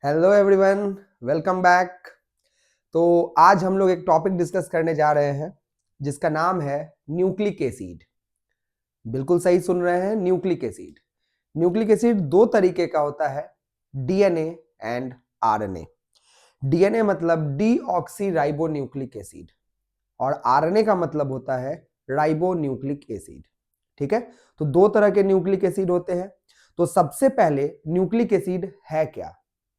Hello everyone, welcome back. तो आज हम लोग एक टॉपिक डिस्कस करने जा रहे हैं जिसका नाम है न्यूक्लिक एसिड। बिल्कुल सही सुन रहे हैं, न्यूक्लिक एसिड। न्यूक्लिक एसिड दो तरीके का होता है, डीएनए एंड आरएनए। डीएनए मतलब डीऑक्सी राइबो न्यूक्लिक एसिड और आरएनए का मतलब होता है राइबो न्यूक्लिक एसिड। ठीक है, तो दो तरह के न्यूक्लिक एसिड होते हैं। तो सबसे पहले न्यूक्लिक एसिड है क्या?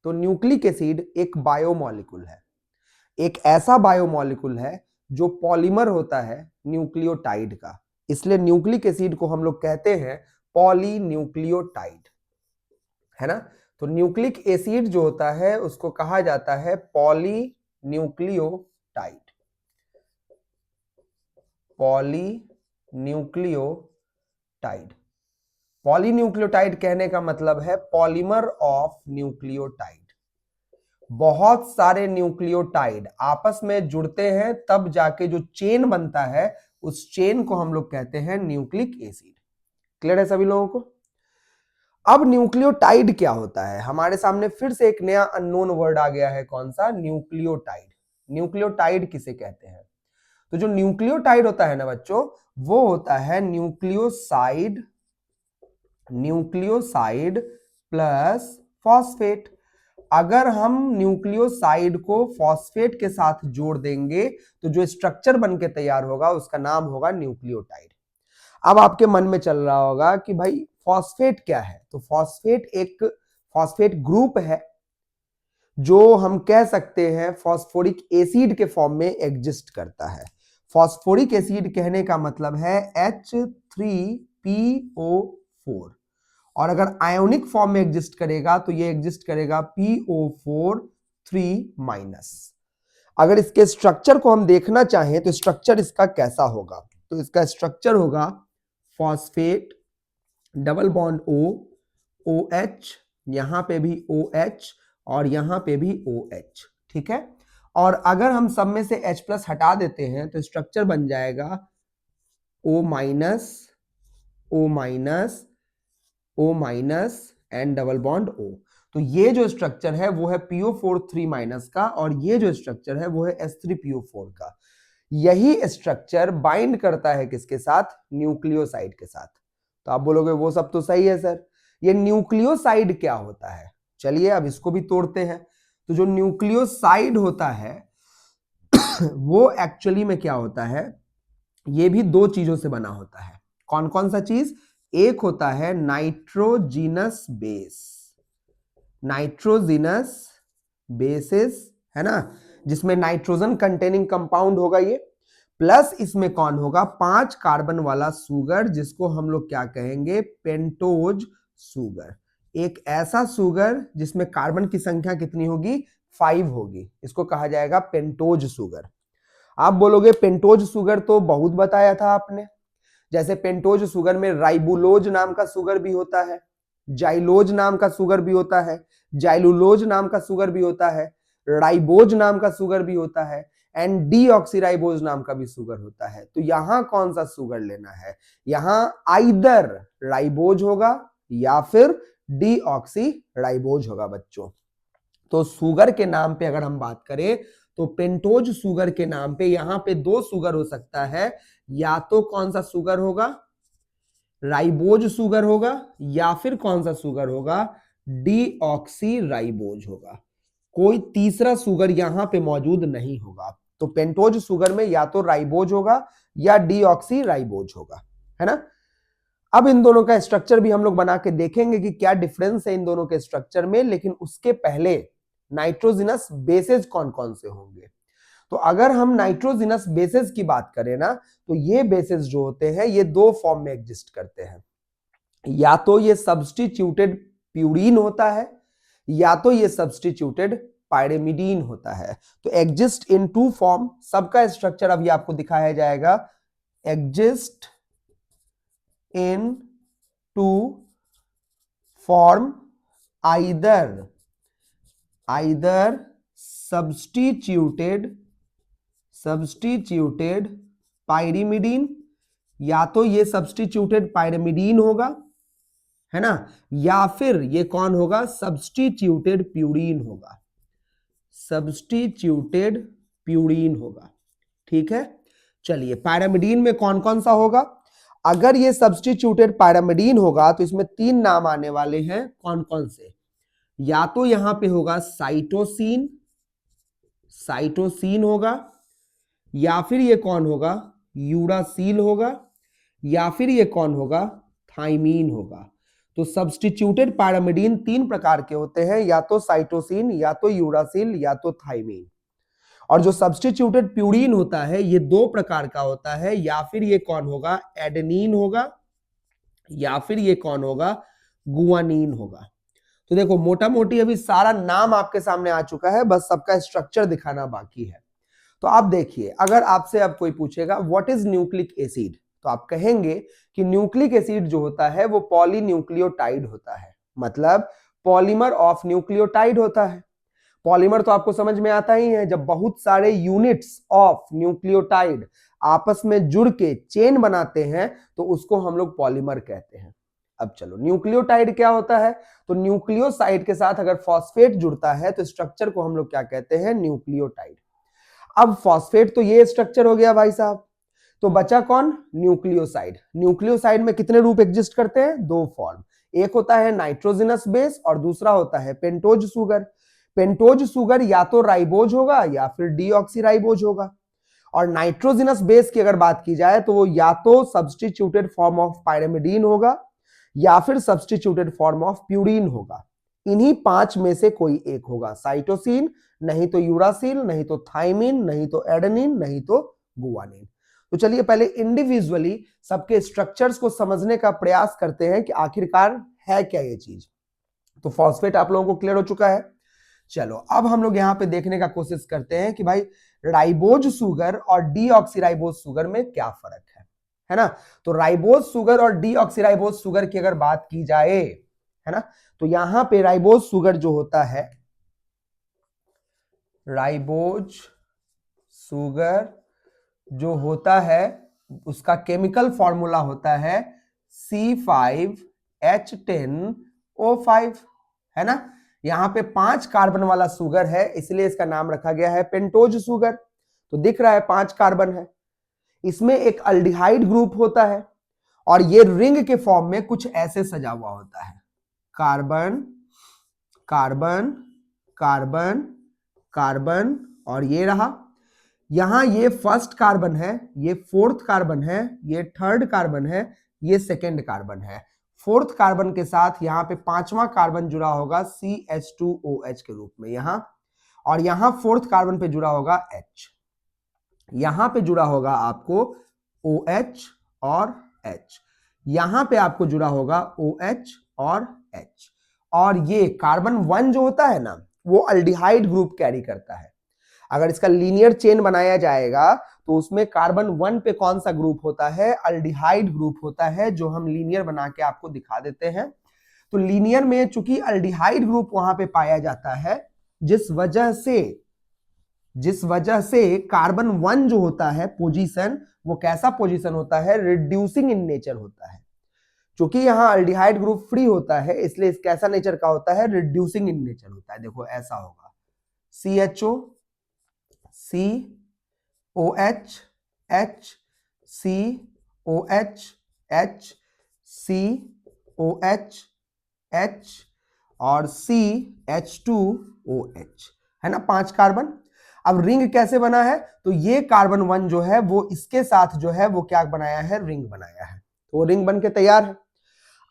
तो न्यूक्लिक एसिड एक बायोमॉलिक्यूल है, एक ऐसा बायोमॉलिक्यूल है जो पॉलीमर होता है न्यूक्लियोटाइड का। इसलिए न्यूक्लिक एसिड को हम लोग कहते हैं पॉलीन्यूक्लियोटाइड, है ना। तो न्यूक्लिक एसिड जो होता है उसको कहा जाता है पॉलीन्यूक्लियोटाइड। पॉलीन्यूक्लियोटाइड, पॉलीन्यूक्लियोटाइड कहने का मतलब है पॉलीमर ऑफ न्यूक्लियोटाइड। बहुत सारे न्यूक्लियोटाइड आपस में जुड़ते हैं तब जाके जो चेन बनता है उस चेन को हम लोग कहते हैं न्यूक्लिक एसिड। क्लियर है सभी लोगों को? अब न्यूक्लियोटाइड क्या होता है? हमारे सामने फिर से एक नया अननोन वर्ड आ गया है। कौन सा? न्यूक्लियोटाइड। न्यूक्लियोटाइड किसे कहते हैं? तो जो न्यूक्लियोटाइड होता है ना बच्चों, वो होता है न्यूक्लियोसाइड, न्यूक्लियोसाइड प्लस फॉस्फेट। अगर हम न्यूक्लियोसाइड को फॉस्फेट के साथ जोड़ देंगे तो जो स्ट्रक्चर बन के तैयार होगा उसका नाम होगा न्यूक्लियोटाइड। अब आपके मन में चल रहा होगा कि भाई फॉस्फेट क्या है? तो फॉस्फेट एक फॉस्फेट ग्रुप है जो हम कह सकते हैं फॉस्फोरिक एसिड के फॉर्म में एग्जिस्ट करता है। फॉस्फोरिक एसिड कहने का मतलब है H3PO4, और अगर आयोनिक फॉर्म में एग्जिस्ट करेगा तो ये एग्जिस्ट करेगा PO4 3-। अगर इसके स्ट्रक्चर को हम देखना चाहें तो स्ट्रक्चर इसका कैसा होगा? तो इसका स्ट्रक्चर होगा फॉस्फेट, डबल बॉन्ड OH, यहां पे भी OH और यहां पे भी OH। ठीक है, और अगर हम सब में से H+ हटा देते हैं तो स्ट्रक्चर बन जाएगा O-, O- and double bond O। तो ये जो स्ट्रक्चर है वो है PO4 3- का, और ये जो स्ट्रक्चर है वो है H3PO4 का। यही स्ट्रक्चर बाइंड करता है किसके साथ? न्यूक्लियोसाइड के साथ। तो आप बोलोगे वो सब तो सही है सर, ये न्यूक्लियोसाइड क्या होता है? चलिए अब इसको भी तोड़ते हैं। तो जो न्यूक्लियोसाइड होता है वो एक्चुअली में क्या होता है? ये भी दो चीजों से बना होता है। कौन कौन सा चीज? एक होता है नाइट्रोजीनस बेस, नाइट्रोजीनस बेसिस, है ना, जिसमें नाइट्रोजन कंटेनिंग कंपाउंड होगा ये, प्लस इसमें कौन होगा? 5 कार्बन वाला सुगर, जिसको हम लोग क्या कहेंगे? Pentose sugar. एक ऐसा सुगर जिसमें कार्बन की संख्या कितनी होगी? 5 होगी, इसको कहा जाएगा पेंटोज सुगर। आप बोलोगे पेंटोज सुगर तो बहुत बताया था आपने। जैसे पेंटोज सुगर में राइबुलोज नाम का सुगर भी होता है, जाइलोज नाम का सुगर भी होता है, जाइलुलोज नाम का सुगर भी होता है, राइबोज नाम का सुगर भी होता है, एंड डीऑक्सीराइबोज नाम का भी सुगर होता है। तो यहां कौन सा सुगर लेना है? यहां आइदर राइबोज होगा या फिर डीऑक्सीराइबोज होगा बच्चों। तो सुगर के नाम पे अगर हम बात करें तो पेंटोज सुगर के नाम पे यहां पे दो सुगर हो सकता है। या तो कौन सा सुगर होगा? राइबोज सुगर होगा, या फिर कौन सा सुगर होगा? डीऑक्सीराइबोज होगा। कोई तीसरा सुगर यहां पे मौजूद नहीं होगा। तो पेंटोज सुगर में या तो राइबोज होगा या डीऑक्सीराइबोज होगा, है ना। अब इन दोनों का स्ट्रक्चर भी हम लोग बना के देखेंगे कि क्या डिफरेंस है इन दोनों के स्ट्रक्चर में, लेकिन उसके पहले नाइट्रोजिनस बेसेस कौन कौन से होंगे? तो अगर हम नाइट्रोजिनस बेसेस की बात करें ना, तो ये बेसेस जो होते हैं ये दो फॉर्म में एग्जिस्ट करते हैं। या तो ये सब्स्टिट्यूटेड प्यूरीन होता है, या तो ये सब्स्टिट्यूटेड पायरेमिडीन होता है। तो एग्जिस्ट इन टू फॉर्म। सबका स्ट्रक्चर अभी आपको दिखाया जाएगा। Exist in two form, either substituted pyrimidine, या तो ये सब्स्टिट्यूटेड पायरिमिडीन होगा, है ना, या फिर ये कौन होगा, सब्स्टिट्यूटेड प्यूरीन होगा, सब्स्टिट्यूटेड प्यूरीन होगा। ठीक है, चलिए पैरामिडीन में कौन कौन सा होगा, अगर ये सब्स्टिट्यूटेड पैरामिडीन होगा तो इसमें तीन नाम आने वाले हैं, कौन कौन से, या तो यहां पे होगा साइटोसिन, साइटोसिन होगा, या फिर ये कौन होगा, यूरासिल होगा, या फिर ये कौन होगा, थाइमीन होगा। तो सब्स्टिट्यूटेड पैरामिडीन तीन प्रकार के होते हैं, या तो साइटोसिन, या तो यूरासिल, या तो थाइमीन। और जो सब्स्टिट्यूटेड प्यूरीन होता है ये दो प्रकार का होता है, या फिर ये कौन होगा, एडेनिन होगा, या फिर ये कौन होगा, गुआनिन होगा। तो देखो मोटा मोटी अभी सारा नाम आपके सामने आ चुका है, बस सबका स्ट्रक्चर दिखाना बाकी है। तो आप देखिए, अगर आपसे अब कोई पूछेगा व्हाट इज न्यूक्लिक एसिड, तो आप कहेंगे कि न्यूक्लिक एसिड जो होता है वो पॉलीन्यूक्लियोटाइड होता है, मतलब पॉलीमर ऑफ न्यूक्लियोटाइड होता है। पॉलीमर तो आपको समझ में आता ही है, जब बहुत सारे यूनिट्स ऑफ न्यूक्लियोटाइड आपस में जुड़ के चेन बनाते हैं तो उसको हम लोग पॉलीमर कहते हैं। अब चलो न्यूक्लियोटाइड क्या होता है, तो न्यूक्लियोसाइड के साथ अगर फॉस्फेट जुड़ता है तो स्ट्रक्चर को हम लोग क्या कहते हैं, न्यूक्लियोटाइड। अब फॉस्फेट तो ये स्ट्रक्चर हो गया भाई साहब, तो बचा कौन, न्यूक्लियोसाइड। न्यूक्लियोसाइड में कितने रूप एग्जिस्ट करते हैं, दो फॉर्म, एक होता है नाइट्रोजनस बेस और दूसरा होता है पेंटोज सुगर। पेंटोज सुगर या तो राइबोज होगा या फिर डीऑक्सीराइबोज होगा। और नाइट्रोजनस बेस की अगर बात की जाए तो वो या तो सब्स्टिट्यूटेड फॉर्म ऑफ पायरेमिडीन होगा या फिर सब्स्टिट्यूटेड फॉर्म ऑफ प्यूरीन होगा। इन्हीं पांच में से कोई एक होगा, साइटोसिन, नहीं तो यूरासिल, नहीं तो थाइमिन, नहीं तो एडेनिन, नहीं तो गुआनिन। तो चलिए पहले इंडिविजुअली सबके स्ट्रक्चर्स को समझने का प्रयास करते हैं कि आखिरकार है क्या ये चीज। तो फॉस्फेट आप लोगों को क्लियर हो चुका है। चलो अब हम लोग यहां पे देखने का कोशिश करते हैं कि भाई राइबोज सुगर और डीऑक्सीराइबोज सुगर में क्या फर्क है ना। तो राइबोज सुगर और डीऑक्सीराइबोज सुगर की अगर बात की जाए, है ना, तो यहां पे राइबोज सुगर जो होता है, राइबोज सुगर जो होता है उसका केमिकल फॉर्मूला होता है C5H10O5, है ना। यहां पे 5 कार्बन वाला सुगर है इसलिए इसका नाम रखा गया है पेंटोज सुगर। तो दिख रहा है 5 कार्बन है, इसमें एक अल्डिहाइड ग्रुप होता है और ये रिंग के फॉर्म में कुछ ऐसे सजा हुआ होता है, कार्बन कार्बन कार्बन कार्बन, और ये रहा, यहां ये फर्स्ट कार्बन है, ये फोर्थ कार्बन है, ये थर्ड कार्बन है, ये सेकेंड कार्बन है। फोर्थ कार्बन के साथ यहां पे पांचवा कार्बन जुड़ा होगा CH2OH के रूप में यहां, और यहां फोर्थ कार्बन पे जुड़ा होगा H, यहां पे जुड़ा होगा आपको OH और H, यहां पे आपको जुड़ा होगा OH और H। और ये कार्बन 1 जो होता है ना वो अल्डिहाइड ग्रुप कैरी करता है। अगर इसका लीनियर चेन बनाया जाएगा तो उसमें कार्बन 1 पे कौन सा ग्रुप होता है, अल्डिहाइड ग्रुप होता है, जो हम लीनियर बना के आपको दिखा देते हैं। तो लीनियर में चूंकि अल्डिहाइड ग्रुप वहां पे पाया जाता है, जिस वजह से कार्बन 1 जो होता है पोजीशन, वो कैसा पोजीशन होता है, रिड्यूसिंग इन नेचर होता है। क्योंकि यहां अल्डिहाइड ग्रुप फ्री होता है इसलिए इस कैसा नेचर का होता है, रिड्यूसिंग इन नेचर होता है। देखो ऐसा होगा CHO COH H COH H COH H और CH2OH, है ना, 5 कार्बन। अब रिंग कैसे बना है, तो ये कार्बन 1 जो है वो इसके साथ जो है वो क्या बनाया है, रिंग बनाया है, तो रिंग बन के तैयार है।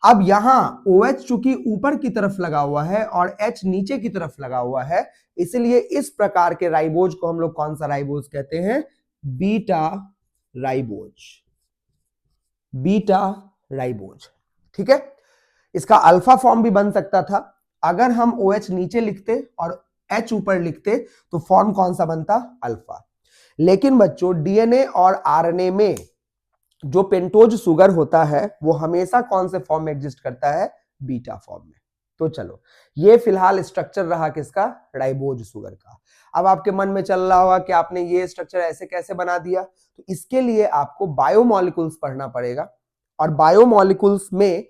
अब यहां OH चूंकि ऊपर की तरफ लगा हुआ है और H नीचे की तरफ लगा हुआ है, इसलिए इस प्रकार के राइबोज को हम लोग कौन सा राइबोज कहते हैं, बीटा राइबोज, बीटा राइबोज। ठीक है, इसका अल्फा फॉर्म भी बन सकता था, अगर हम OH नीचे लिखते और H ऊपर लिखते तो फॉर्म कौन सा बनता, अल्फा। लेकिन बच्चों DNA और RNA में जो पेंटोज सुगर होता है वो हमेशा कौन से फॉर्म में एग्जिस्ट करता है, बीटा फॉर्म में। तो चलो ये फिलहाल स्ट्रक्चर रहा किसका, राइबोज सुगर का। अब आपके मन में चल रहा होगा कि आपने ये स्ट्रक्चर ऐसे कैसे बना दिया, तो इसके लिए आपको बायोमोलिक्यूल्स पढ़ना पड़ेगा। और बायोमोलिक्यूल्स में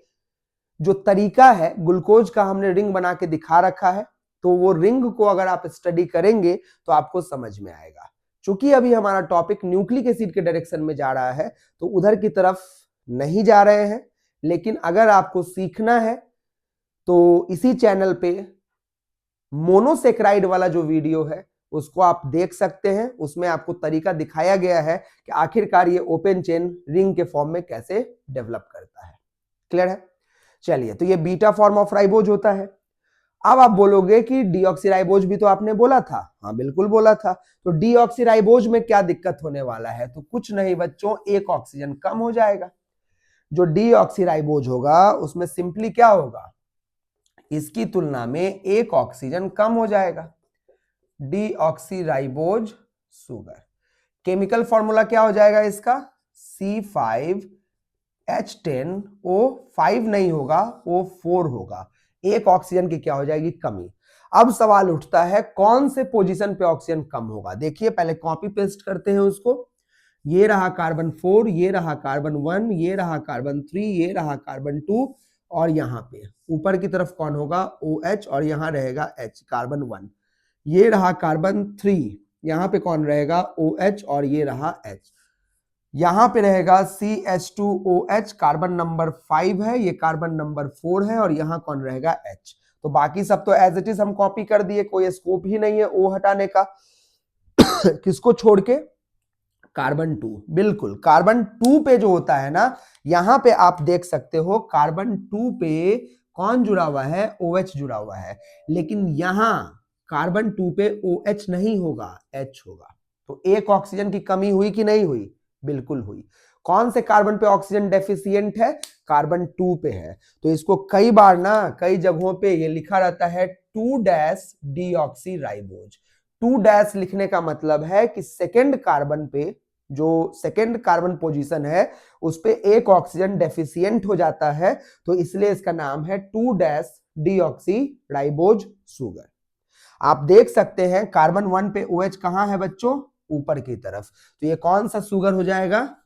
जो तरीका है ग्लूकोज का हमने रिंग बना के दिखा रखा है, तो वो रिंग को अगर आप स्टडी करेंगे तो आपको समझ में आएगा। चूंकि अभी हमारा टॉपिक न्यूक्लिक एसिड के डायरेक्शन में जा रहा है तो उधर की तरफ नहीं जा रहे हैं, लेकिन अगर आपको सीखना है तो इसी चैनल पे मोनोसेक्राइड वाला जो वीडियो है उसको आप देख सकते हैं। उसमें आपको तरीका दिखाया गया है कि आखिरकार ये ओपन चेन रिंग के फॉर्म में कैसे डेवलप करता है। क्लियर है? चलिए, तो ये बीटा फॉर्म ऑफ राइबोज होता है। अब आप बोलोगे कि डीऑक्सीराइबोज भी तो आपने बोला था। हाँ बिल्कुल बोला था। तो डीऑक्सीराइबोज में क्या दिक्कत होने वाला है? तो कुछ नहीं बच्चों, एक ऑक्सीजन कम हो जाएगा। जो डीऑक्सीराइबोज होगा उसमें सिंपली क्या होगा, इसकी तुलना में एक ऑक्सीजन कम हो जाएगा। डीऑक्सीराइबोज सुगर, केमिकल फॉर्मूला क्या हो जाएगा इसका? C5H10O5 नहीं होगा, O4 होगा। एक ऑक्सीजन की क्या हो जाएगी? कमी। अब सवाल उठता है कौन से पोजीशन पे ऑक्सीजन कम होगा। देखिए, पहले कॉपी पेस्ट करते हैं उसको। ये रहा कार्बन 4, ये रहा कार्बन 1, ये रहा कार्बन 3, ये रहा कार्बन 2, और यहां पे ऊपर की तरफ कौन होगा? OH, और यहां रहेगा H, कार्बन 1। ये रहा कार्बन 3, यहां पे कौन रहेगा? OH, और ये रहा H। यहां पे रहेगा CH2OH, कार्बन नंबर 5 है, ये कार्बन नंबर 4 है, और यहां कौन रहेगा? H। तो बाकी सब तो एज इट इज हम कॉपी कर दिए, कोई स्कोप ही नहीं है O हटाने का। किसको छोड़ के? कार्बन 2। बिल्कुल, कार्बन 2 पे जो होता है ना, यहां पे आप देख सकते हो कार्बन 2 पे कौन जुड़ा हुआ है? OH जुड़ा हुआ है। लेकिन यहां कार्बन 2 पे OH नहीं होगा, H होगा। तो एक ऑक्सीजन की कमी हुई कि नहीं हुई? बिल्कुल हुई। कौन से कार्बन पे ऑक्सीजन डेफिशिएंट है? कार्बन 2 पे है। तो इसको कई बार ना, कई जगहों पे ये लिखा रहता है 2-डीऑक्सीराइबोज। 2- लिखने का मतलब है कि सेकेंड कार्बन पे, जो सेकेंड कार्बन पोजीशन है, उस पे एक ऑक्सीजन डेफिशिएंट हो जाता है, तो इसलिए इसका नाम है 2-डीऑक्सीराइबोज सुगर। आप देख सकते हैं कार्बन 1 पे OH कहां है बच्चों? ऊपर की तरफ। तो ये कौन सा सुगर हो जाएगा?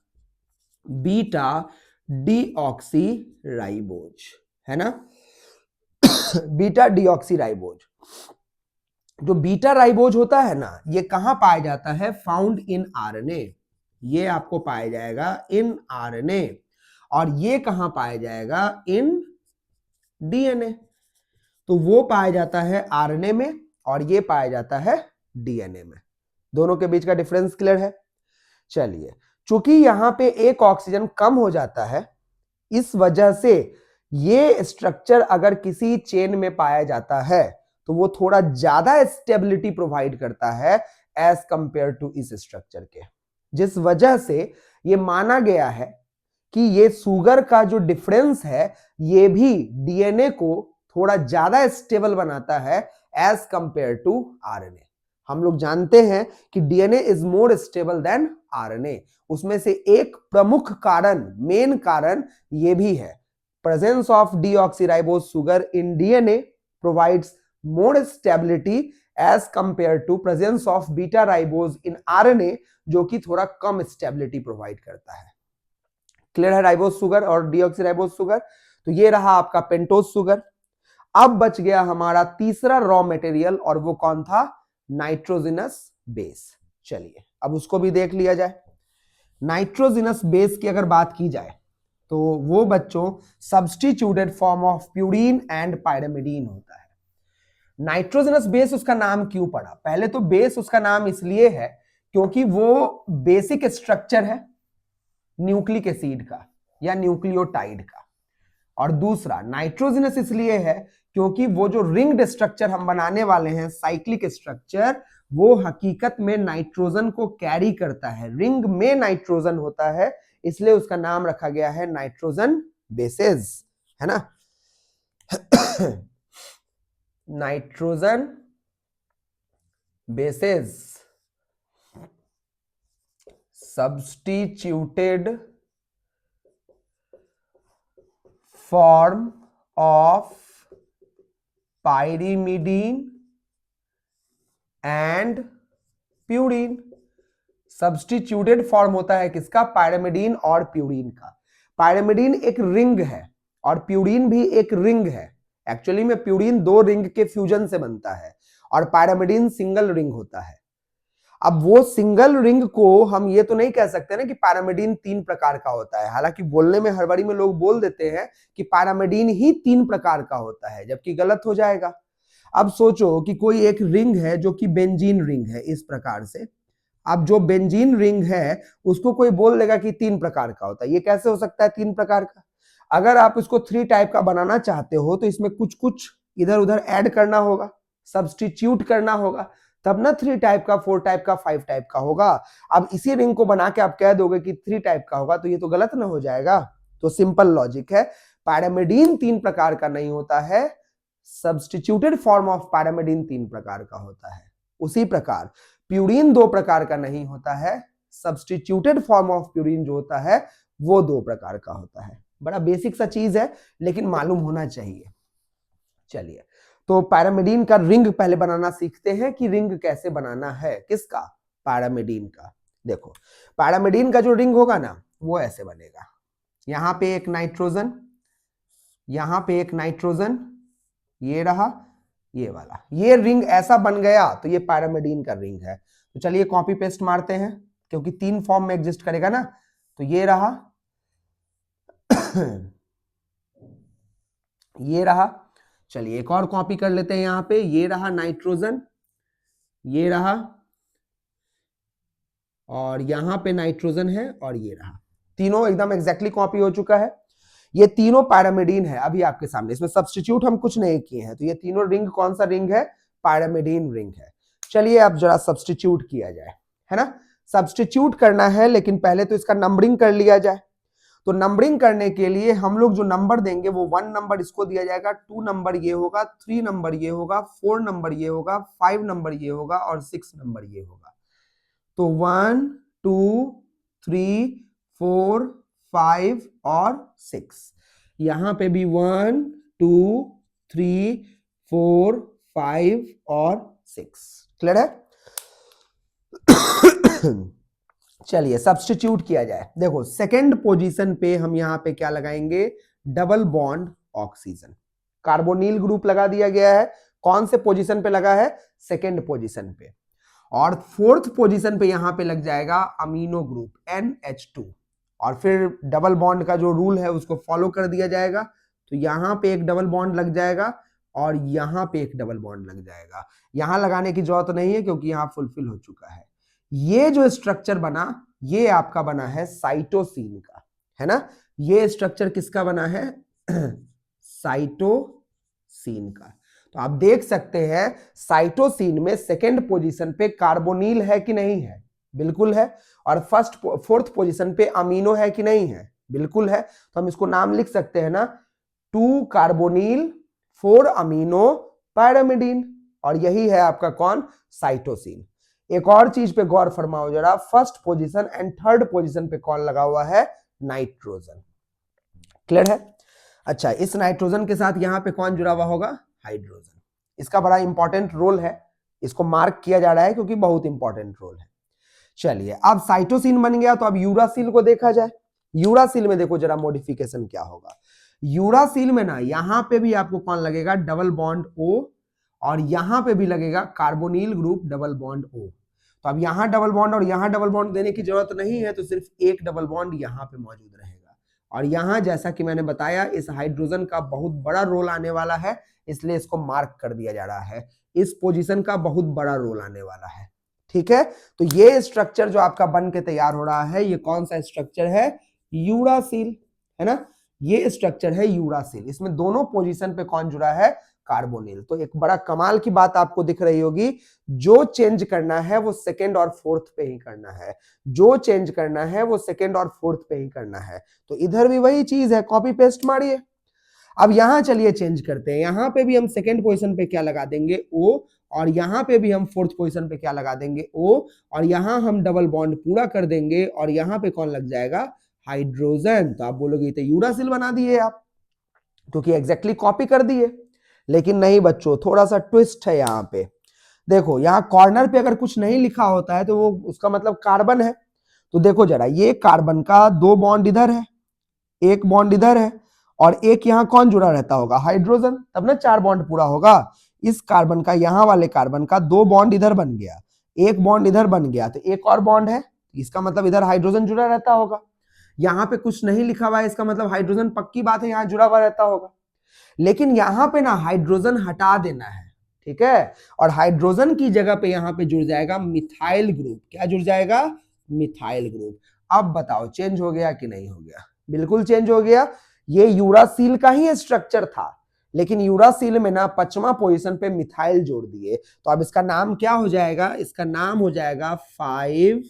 बीटा डीऑक्सीराइबोज, है ना? Beta deoxyribose. जो बीटा राइबोज होता है ना, ये कहां पाया जाता है? Found in RNA. ये आपको पाया जाएगा इन आरएनए। और ये कहां पाया जाएगा? In DNA. तो वो पाया जाता है आरएनए में, और ये पाया जाता है डीएनए में। दोनों के बीच का डिफरेंस क्लियर है? चलिए, चूंकि यहां पे एक ऑक्सीजन कम हो जाता है, इस वजह से ये स्ट्रक्चर अगर किसी चेन में पाया जाता है तो वो थोड़ा ज्यादा स्टेबिलिटी प्रोवाइड करता है एज कंपेयर टू इस स्ट्रक्चर के, जिस वजह से ये माना गया है कि ये सुगर का जो डिफरेंस है ये भी डीएनए को थोड़ा ज्यादा स्टेबल बनाता है एज कंपेयर टू आरएनए। हम लोग जानते हैं कि DNA is more stable then RNA. उसमें से एक प्रमुख कारण, मेन कारण ये भी है, presence of deoxyribose sugar in DNA provides more stability as compare to presence of beta ribose in RNA, जो कि थोड़ा कम स्टेबिलिटी प्रोवाइड करता है। क्लियर है? राइबोज सुगर और डीऑक्सीराइबोज सुगर। तो ये रहा आपका पेंटोज सुगर। अब बच गया हमारा तीसरा रॉ मटेरियल, और वो कौन था? Nitrogenous base. चलिए, अब उसको भी देख लिया जाए। नाइट्रोजिनस बेस की अगर बात की जाए तो वो बच्चों substituted form of purine and pyrimidine होता है। नाइट्रोजिनस बेस उसका नाम क्यों पड़ा? पहले तो बेस उसका नाम इसलिए है क्योंकि वो बेसिक स्ट्रक्चर है न्यूक्लिक एसिड का या न्यूक्लियोटाइड का। और दूसरा नाइट्रोजिनस इसलिए है क्योंकि वो जो रिंग्ड स्ट्रक्चर हम बनाने वाले हैं, साइक्लिक स्ट्रक्चर, वो हकीकत में नाइट्रोजन को कैरी करता है, रिंग में नाइट्रोजन होता है, इसलिए उसका नाम रखा गया है नाइट्रोजन बेसेस, है ना? Nitrogen bases, substituted form of pyrimidine and purine. Substituted form होता है किसका? पायरिमिडीन और प्यूरीन का। पायरिमिडीन एक रिंग है और प्यूरीन भी एक रिंग है। एक्चुअली में प्यूरीन 2 रिंग के फ्यूजन से बनता है और पैरामिडीन सिंगल रिंग होता है। अब वो सिंगल रिंग को हम ये तो नहीं कह सकते ना कि पैरामिडीन 3 प्रकार का होता है। हालांकि बोलने में हड़बड़ी में लोग बोल देते हैं कि पैरामिडीन ही 3 प्रकार का होता है, जबकि गलत हो जाएगा। अब सोचो कि कोई एक रिंग है जो कि बेंजीन रिंग है इस प्रकार से। अब जो बेंजीन रिंग है उसको कोई बोल देगा कि 3 प्रकार का होता है। ये कैसे हो सकता है 3 प्रकार का? अगर आप इसको 3 टाइप का बनाना चाहते हो तो इसमें कुछ कुछ इधर उधर ऐड करना होगा, सब्स्टिट्यूट करना होगा, तब ना 3 टाइप का, 4 टाइप का, 5 टाइप का होगा। अब इसी रिंग को बना के आप कह दोगे कि 3 टाइप का होगा, तो ये तो गलत ना हो जाएगा। तो सिंपल लॉजिक है, पैरामिडीन 3 प्रकार का नहीं होता है, सब्स्टिट्यूटेड फॉर्म ऑफ पैरामिडीन 3 प्रकार का होता है। उसी प्रकार प्यूरीन 2 प्रकार का नहीं होता है, सब्स्टिट्यूटेड फॉर्म ऑफ प्यूरीन जो होता है वो 2 प्रकार का होता है। बड़ा बेसिक सा चीज है लेकिन मालूम होना चाहिए। चलिए, तो पैरामिडीन का रिंग पहले बनाना सीखते हैं कि रिंग कैसे बनाना है। किसका? पैरामिडीन का। देखो, पैरामिडीन का जो रिंग होगा ना वो ऐसे बनेगा। यहां पे एक नाइट्रोजन, यहां पे एक नाइट्रोजन, ये रहा, ये वाला, ये रिंग ऐसा बन गया तो ये पैरामिडीन का रिंग है। तो चलिए कॉपी पेस्ट मारते हैं क्योंकि 3 फॉर्म में एग्जिस्ट करेगा ना। तो ये रहा ये रहा। चलिए एक और कॉपी कर लेते हैं यहां पे। ये रहा नाइट्रोजन, ये रहा, और यहां पे नाइट्रोजन है, और ये रहा। तीनों एकदम एग्जैक्टली कॉपी हो चुका है। ये तीनों पैरामिडीन है अभी आपके सामने, इसमें सब्स्टिट्यूट हम कुछ नहीं किए हैं। तो ये तीनों रिंग कौन सा रिंग है? पैरामिडीन रिंग है। चलिए अब जरा सब्स्टिट्यूट किया जाए, है ना। सब्स्टिट्यूट करना है लेकिन पहले तो इसका नंबरिंग कर लिया जाए। तो नंबरिंग करने के लिए हम लोग जो नंबर देंगे वो 1 नंबर इसको दिया जाएगा, 2 नंबर ये होगा, 3 नंबर ये होगा, 4 नंबर ये होगा, 5 नंबर ये होगा और 6 नंबर ये होगा। तो 1 2 3 4 5 और 6। यहां पे भी 1 2 3 4 5 और 6। क्लियर है? चलिए सब्स्टिट्यूट किया जाए। देखो सेकंड पोजीशन पे हम यहां पे क्या लगाएंगे? Double bond oxygen, carbonyl group लगा दिया गया है। कौन से पोजीशन पे लगा है? सेकंड पोजीशन पे। और फोर्थ पोजीशन पे यहां पे लग जाएगा अमीनो ग्रुप NH2। और फिर डबल बॉन्ड का जो रूल है उसको फॉलो कर दिया जाएगा। तो यहां पे एक डबल बॉन्ड लग जाएगा और यहां पे एक डबल बॉन्ड लग जाएगा। यहां लगाने की जरूरत नहीं है क्योंकि यहां फुलफिल हो चुका है। ये जो स्ट्रक्चर बना ये आपका बना है साइटोसिन का, है ना। ये स्ट्रक्चर किसका बना है? साइटोसिन का। तो आप देख सकते हैं साइटोसिन में सेकेंड पोजीशन पे कार्बोनिल है कि नहीं है? बिल्कुल है। और फोर्थ पोजीशन पे अमीनो है कि नहीं है? बिल्कुल है। तो हम इसको नाम लिख सकते हैं ना, 2 कार्बोनिल 4 अमीनो पैरामिडीन। और यही है आपका कौन? साइटोसिन। एक और चीज पे गौर फरमाओ जरा, first position and third position पे कौन लगा हुआ है? नाइट्रोजन। क्लियर है? अच्छा, इस नाइट्रोजन के साथ यहां पे कौन जुड़ा हुआ होगा? हाइड्रोजन। इसका बड़ा इंपॉर्टेंट रोल है, इसको मार्क किया जा रहा है क्योंकि बहुत इंपॉर्टेंट रोल है। चलिए अब साइटोसिन बन गया तो अब यूरासिल को देखा जाए। यूरासिल में देखो जरा मॉडिफिकेशन क्या होगा। यूरासिल में ना यहां पे भी आपको कौन लगेगा? डबल बॉन्ड O, और यहां पे भी लगेगा carbonyl group double bond O। तो अब यहां डबल बॉन्ड और यहां डबल बॉन्ड देने की जरूरत नहीं है, तो सिर्फ एक डबल बॉन्ड यहां पे मौजूद रहेगा। और यहां जैसा कि मैंने बताया इस हाइड्रोजन का बहुत बड़ा रोल आने वाला है, इसलिए इसको मार्क कर दिया जा रहा है। इस पोजीशन का बहुत बड़ा रोल आने वाला है। ठीक है, तो ये स्ट्रक्चर जो आपका बन के तैयार हो रहा है ये कौन सा स्ट्रक्चर है? यूरासिल, है ना। ये स्ट्रक्चर है यूरासिल। इसमें दोनों पोजीशन पे कौन जुड़ा है? कार्बोनिल। तो एक बड़ा कमाल की बात आपको दिख रही होगी, जो चेंज करना है वो सेकंड और फोर्थ पे ही करना है। जो चेंज करना है वो सेकंड और फोर्थ पे ही करना है। तो इधर भी वही चीज है, कॉपी पेस्ट मारिए। अब यहां चलिए चेंज करते हैं। यहां पे भी हम सेकंड पोजीशन पे क्या लगा देंगे? O, और यहां पे भी हम फोर्थ पोजीशन पे क्या लगा देंगे? O, और यहां हम डबल बॉन्ड पूरा कर देंगे और यहां पे कौन लग जाएगा? हाइड्रोजन। तो आप बोलोगे तो यूरासिल बना दिए आप, क्योंकि एग्जैक्टली कॉपी कर दिए। लेकिन नहीं बच्चों, थोड़ा सा ट्विस्ट है यहां पे। देखो यहां कॉर्नर पे अगर कुछ नहीं लिखा होता है तो वो उसका मतलब कार्बन है। तो देखो जरा, ये कार्बन का 2 बॉन्ड इधर है, 1 बॉन्ड इधर है, और एक यहाँ कौन जुड़ा रहता होगा, हाइड्रोजन, तब ना 4 बॉन्ड पूरा होगा। इस कार्बन का, यहाँ वाले कार्बन का 2 बॉन्ड इधर बन गया, 1 बॉन्ड इधर बन गया, तो एक और बॉन्ड है, इसका मतलब इधर हाइड्रोजन जुड़ा रहता होगा। यहाँ पे कुछ नहीं लिखा हुआ है, इसका मतलब हाइड्रोजन पक्की बात है यहाँ जुड़ा हुआ रहता होगा। लेकिन यहाँ पे ना हाइड्रोजन हटा देना है, ठीक है, और हाइड्रोजन की जगह पे यहाँ पे जुड़ जाएगा मिथाइल ग्रुप। क्या जुड़ जाएगा, मिथाइल ग्रुप। अब बताओ चेंज हो गया कि नहीं हो गया, बिल्कुल चेंज हो गया। ये यूरासिल का ही स्ट्रक्चर था, लेकिन यूरासिल में ना 5वां पोजीशन पे मिथाइल जोड़ दिए, तो अब इसका नाम क्या हो जाएगा, इसका नाम हो जाएगा 5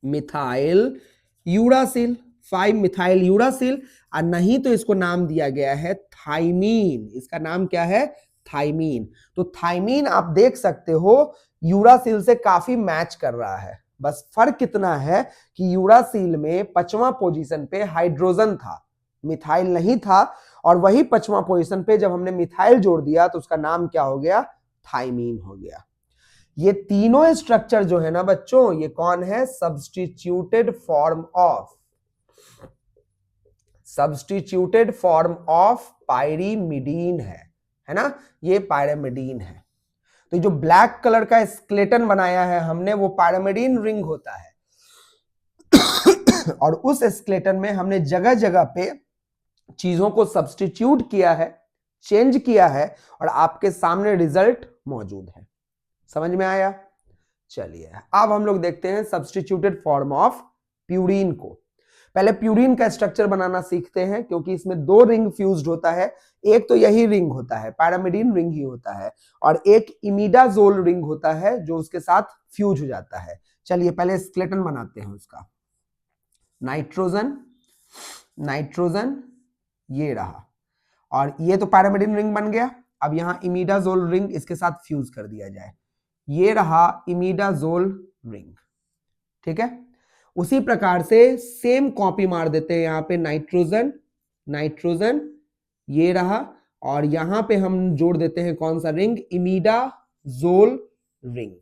मिथाइल यूरासिल, 5 मिथाइल यूरासिल। और नहीं तो इसको नाम दिया गया है थाइमीन, इसका नाम क्या है, थाइमीन। तो थाइमीन आप देख सकते हो यूरासिल से काफी मैच कर रहा है, बस फर्क कितना है कि यूरासिल में 5वां पोजीशन पे हाइड्रोजन था, मिथाइल नहीं था, और वही 5वां पोजीशन पे जब हमने मिथाइल जोड़ दिया तो उसका नाम क्या हो गया, थाइमीन हो गया। ये तीनों स्ट्रक्चर जो है ना बच्चों, ये कौन है, सब्स्टिट्यूटेड फॉर्म ऑफ पायरीमिडीन है ना, ये पायरीमिडीन है। तो जो ब्लैक कलर का स्केलेटन बनाया है हमने, वो पायरीमिडीन रिंग होता है। और उस स्केलेटन में हमने जगह जगह पे चीजों को सब्स्टिट्यूट किया है, चेंज किया है, और आपके सामने रिजल्ट मौजूद है। समझ में आया? चलिए अब हम लोग देखते हैं सब्स्टिट्यूटेड फॉर्म ऑफ प्यूरीन को। पहले प्यूरीन का स्ट्रक्चर बनाना सीखते हैं, क्योंकि इसमें 2 रिंग फ्यूज्ड होता है। एक तो यही रिंग होता है, पैरामिडीन रिंग ही होता है, और एक इमिडाजोल रिंग होता है जो उसके साथ फ्यूज हो जाता है। चलिए पहले स्केलेटन बनाते हैं उसका। नाइट्रोजन ये रहा, और ये तो पैरामिडीन रिंग बन गया। अब यहां इमिडाजोल रिंग इसके साथ फ्यूज कर दिया जाए, ये रहा इमिडाजोल रिंग, ठीक है। उसी प्रकार से सेम कॉपी मार देते हैं यहां पे नाइट्रोजन ये रहा, और यहां पे हम जोड़ देते हैं कौन सा रिंग, इमिडाजोल रिंग।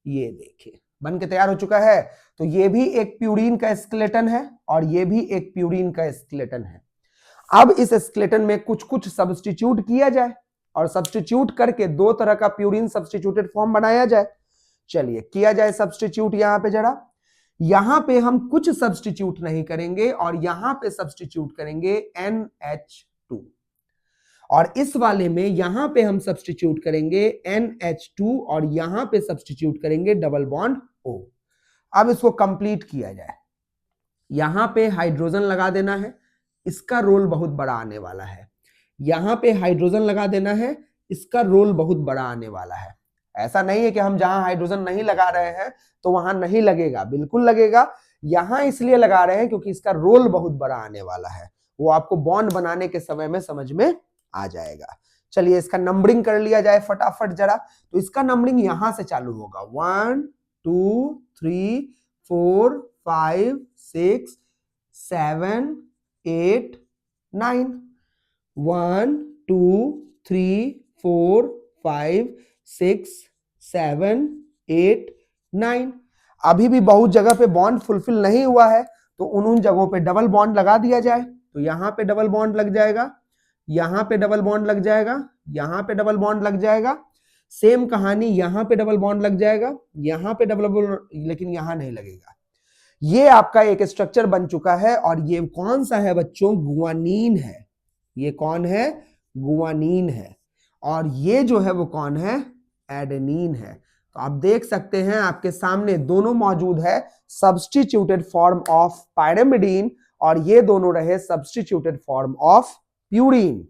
ये देखिए बन के तैयार हो चुका है। तो ये भी एक प्यूरीन का स्केलेटन है, और ये भी एक प्यूरीन का स्केलेटन है। अब इस स्केलेटन में कुछ कुछ सब्स्टिट्यूट किया जाए, और सब्स्टिट्यूट करके 2 तरह का प्यूरीन सब्स्टिट्यूटेड फॉर्म बनाया जाए। चलिए किया जाए सब्स्टिट्यूट। यहां पे जरा, यहां पे हम कुछ सब्स्टिट्यूट नहीं करेंगे, और यहां पे सब्स्टिट्यूट करेंगे NH2, और इस वाले में यहां पे हम सब्स्टिट्यूट करेंगे NH2, और यहां पे सब्स्टिट्यूट करेंगे डबल बॉन्ड O। अब इसको कंप्लीट किया जाए। यहां पे हाइड्रोजन लगा देना है, इसका रोल बहुत बड़ा आने वाला है। यहां पे हाइड्रोजन लगा देना है, इसका रोल बहुत बड़ा आने वाला है। ऐसा नहीं है कि हम जहां हाइड्रोजन नहीं लगा रहे हैं तो वहां नहीं लगेगा, बिल्कुल लगेगा। यहां इसलिए लगा रहे हैं क्योंकि इसका रोल बहुत बड़ा आने वाला है, वो आपको बॉन्ड बनाने के समय में समझ में आ जाएगा। चलिए इसका नंबरिंग कर लिया जाए फटाफट जरा। तो इसका नंबरिंग यहां से चालू होगा, 1 2 3 4 5 6 7 8 9, 1 2 3 4 5 6 7 8 9। अभी भी बहुत जगह पे बॉन्ड फुलफिल नहीं हुआ है, तो उन जगहों पे डबल बॉन्ड लगा दिया जाए। तो यहां पे डबल बॉन्ड लग जाएगा, यहां पे डबल बॉन्ड लग जाएगा, यहां पे डबल बॉन्ड लग जाएगा। सेम कहानी यहां पे डबल बॉन्ड लग जाएगा, यहां पे डबल बॉन्ड, लेकिन यहां नहीं लगेगा। ये आपका एक स्ट्रक्चर बन चुका है, और ये कौन सा है बच्चों, गुआनीन है। ये कौन है, गुआनीन है। और ये जो है वो कौन है, एडेनिन है। तो आप देख सकते हैं आपके सामने दोनों मौजूद है, सब्स्टिट्यूटेड फॉर्म ऑफ पायरिमिडीन, और ये दोनों रहे substituted form of purine.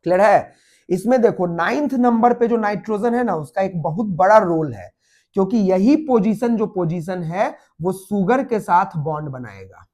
Clear है? इसमें देखो 9th नंबर पे जो नाइट्रोजन है ना, उसका एक बहुत बड़ा रोल है, क्योंकि यही पोजीशन जो पोजीशन है वो सुगर के साथ बॉन्ड बनाएगा।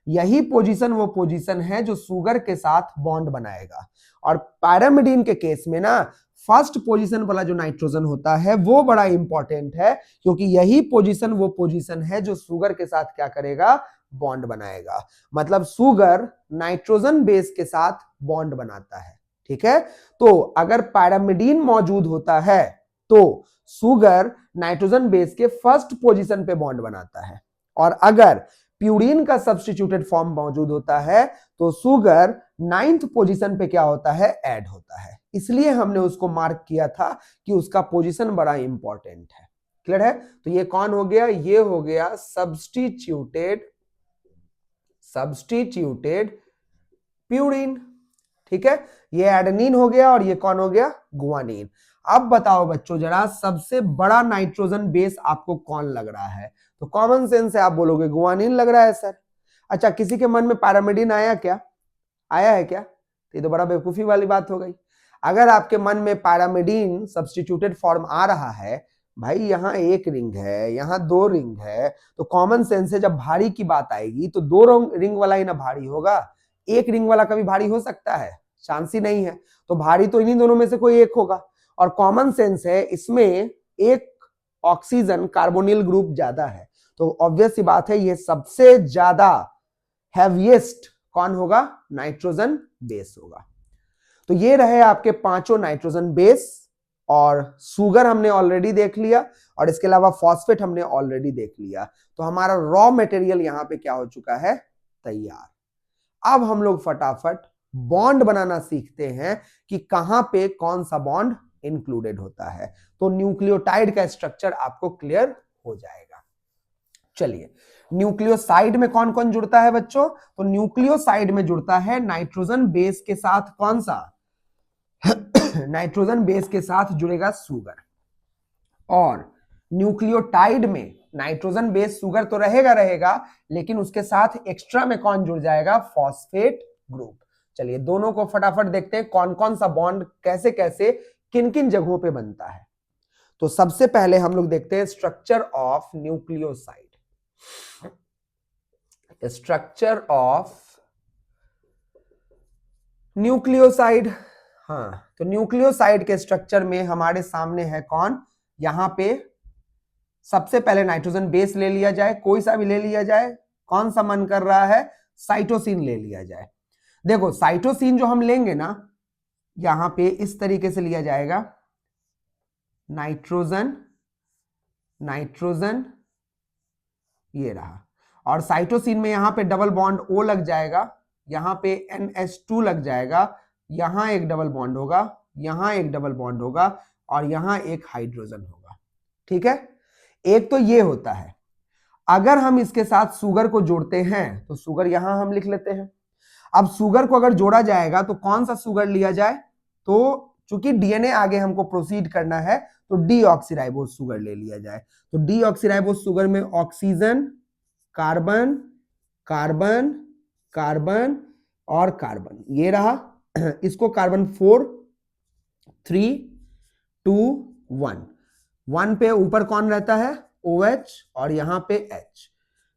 यही पोजीशन वो पोजीशन है जो सुगर के साथ बॉन्ड बनाएगा। और पैरामिडीन के केस में ना फर्स्ट पोजीशन वाला जो नाइट्रोजन होता है वो बड़ा इंपॉर्टेंट है, क्योंकि यही पोजीशन वो पोजीशन है जो सुगर के साथ क्या करेगा, बॉन्ड बनाएगा। मतलब सुगर नाइट्रोजन बेस के साथ बॉन्ड बनाता है, ठीक है। तो अगर पैरामिडीन मौजूद होता है तो सुगर नाइट्रोजन बेस के फर्स्ट पोजीशन पे बॉन्ड बनाता है, और अगर प्यूरिन का सब्स्टिट्यूटेड फॉर्म मौजूद होता है तो शुगर 9th पोजीशन पे क्या होता है, ऐड होता है। इसलिए हमने उसको मार्क किया था कि उसका पोजीशन बड़ा इंपॉर्टेंट है। क्लियर है? तो ये कौन हो गया, ये हो गया सब्स्टिट्यूटेड प्यूरिन। ठीक है, ये एडेनिन हो गया और ये कौन हो गया, गुआनिन। अब बताओ बच्चों जरा, सबसे बड़ा नाइट्रोजन बेस आपको कौन लग रहा है? तो कॉमन सेंस से आप बोलोगे गुआनिन लग रहा है सर। अच्छा, किसी के मन में पैरामिडिन आया क्या, आया है क्या? ये तो बड़ा बेवकूफी वाली बात हो गई। अगर आपके मन में पैरामिडिन सब्स्टिट्यूटेड फॉर्म आ रहा है, भाई यहाँ एक रिंग है, यहाँ 2 रिंग है, तो कॉमन सेंस से जब भारी की बात आएगी तो 2 रिंग वाला ही ना भारी होगा, एक रिंग वाला कभी भारी हो सकता है? चांस ही नहीं है। तो भारी तो इन्हीं दोनों में से कोई एक होगा। और कॉमन सेंस है इसमें एक ऑक्सीजन कार्बोनिल ग्रुप ज्यादा है, तो ऑब्वियस सी बात है ये सबसे ज्यादा हैवीएस्ट कौन होगा, नाइट्रोजन बेस होगा। तो ये रहे आपके 5 नाइट्रोजन बेस। और सुगर हमने ऑलरेडी देख लिया और इसके अलावा फॉस्फेट हमने ऑलरेडी देख लिया। तो हमारा रॉ मटेरियल यहां पे क्या हो चुका है, तैयार। अब हम लोग फटाफट बॉन्ड बनाना सीखते हैं कि कहां पे कौन सा बॉन्ड इंक्लूडेड होता है। तो न्यूक्लियोटाइड का स्ट्रक्चर आपको क्लियर हो जाएगा। चलिए, न्यूक्लियोसाइड में कौन कौन जुड़ता है बच्चों? तो न्यूक्लियोसाइड में जुड़ता है नाइट्रोजन बेस के साथ कौन सा नाइट्रोजन बेस के साथ जुड़ेगा सुगर। और न्यूक्लियोटाइड में नाइट्रोजन बेस सुगर तो रहेगा, लेकिन उसके साथ एक्स्ट्रा में कौन जुड़ जाएगा, फॉस्फेट ग्रुप। चलिए दोनों को फटाफट देखते हैं कौन कौन सा बॉन्ड कैसे कैसे किन किन जगहों पे बनता है। तो सबसे पहले हम लोग देखते हैं structure of nucleoside. Structure of nucleoside. हाँ, तो न्यूक्लियोसाइड के स्ट्रक्चर में हमारे सामने है कौन, यहां पे सबसे पहले नाइट्रोजन बेस ले लिया जाए, कोई सा भी ले लिया जाए, कौन सा मन कर रहा है, साइटोसिन ले लिया जाए। देखो साइटोसिन जो हम लेंगे ना, यहां पे इस तरीके से लिया जाएगा, नाइट्रोजन नाइट्रोजन ये रहा। और साइटोसिन में यहां पे डबल बॉन्ड O लग जाएगा, यहां पे NH2 लग जाएगा, यहां एक डबल बॉन्ड होगा, यहां एक डबल बॉन्ड होगा और यहां एक हाइड्रोजन होगा। ठीक है, एक तो ये होता है। अगर हम इसके साथ सुगर को जोड़ते हैं तो सुगर यहां हम लिख लेते हैं। अब सुगर को अगर जोड़ा जाएगा तो कौन सा सुगर लिया जाए, तो चूंकि डीएनए आगे हमको प्रोसीड करना है तो डीऑक्सीराइबोज सुगर ले लिया जाए। तो डीऑक्सीराइबोज सुगर में ऑक्सीजन, कार्बन, कार्बन, कार्बन और कार्बन, ये रहा। इसको कार्बन 4, 3, 2, 1, 1 पे ऊपर कौन रहता है, OH और यहां पे H।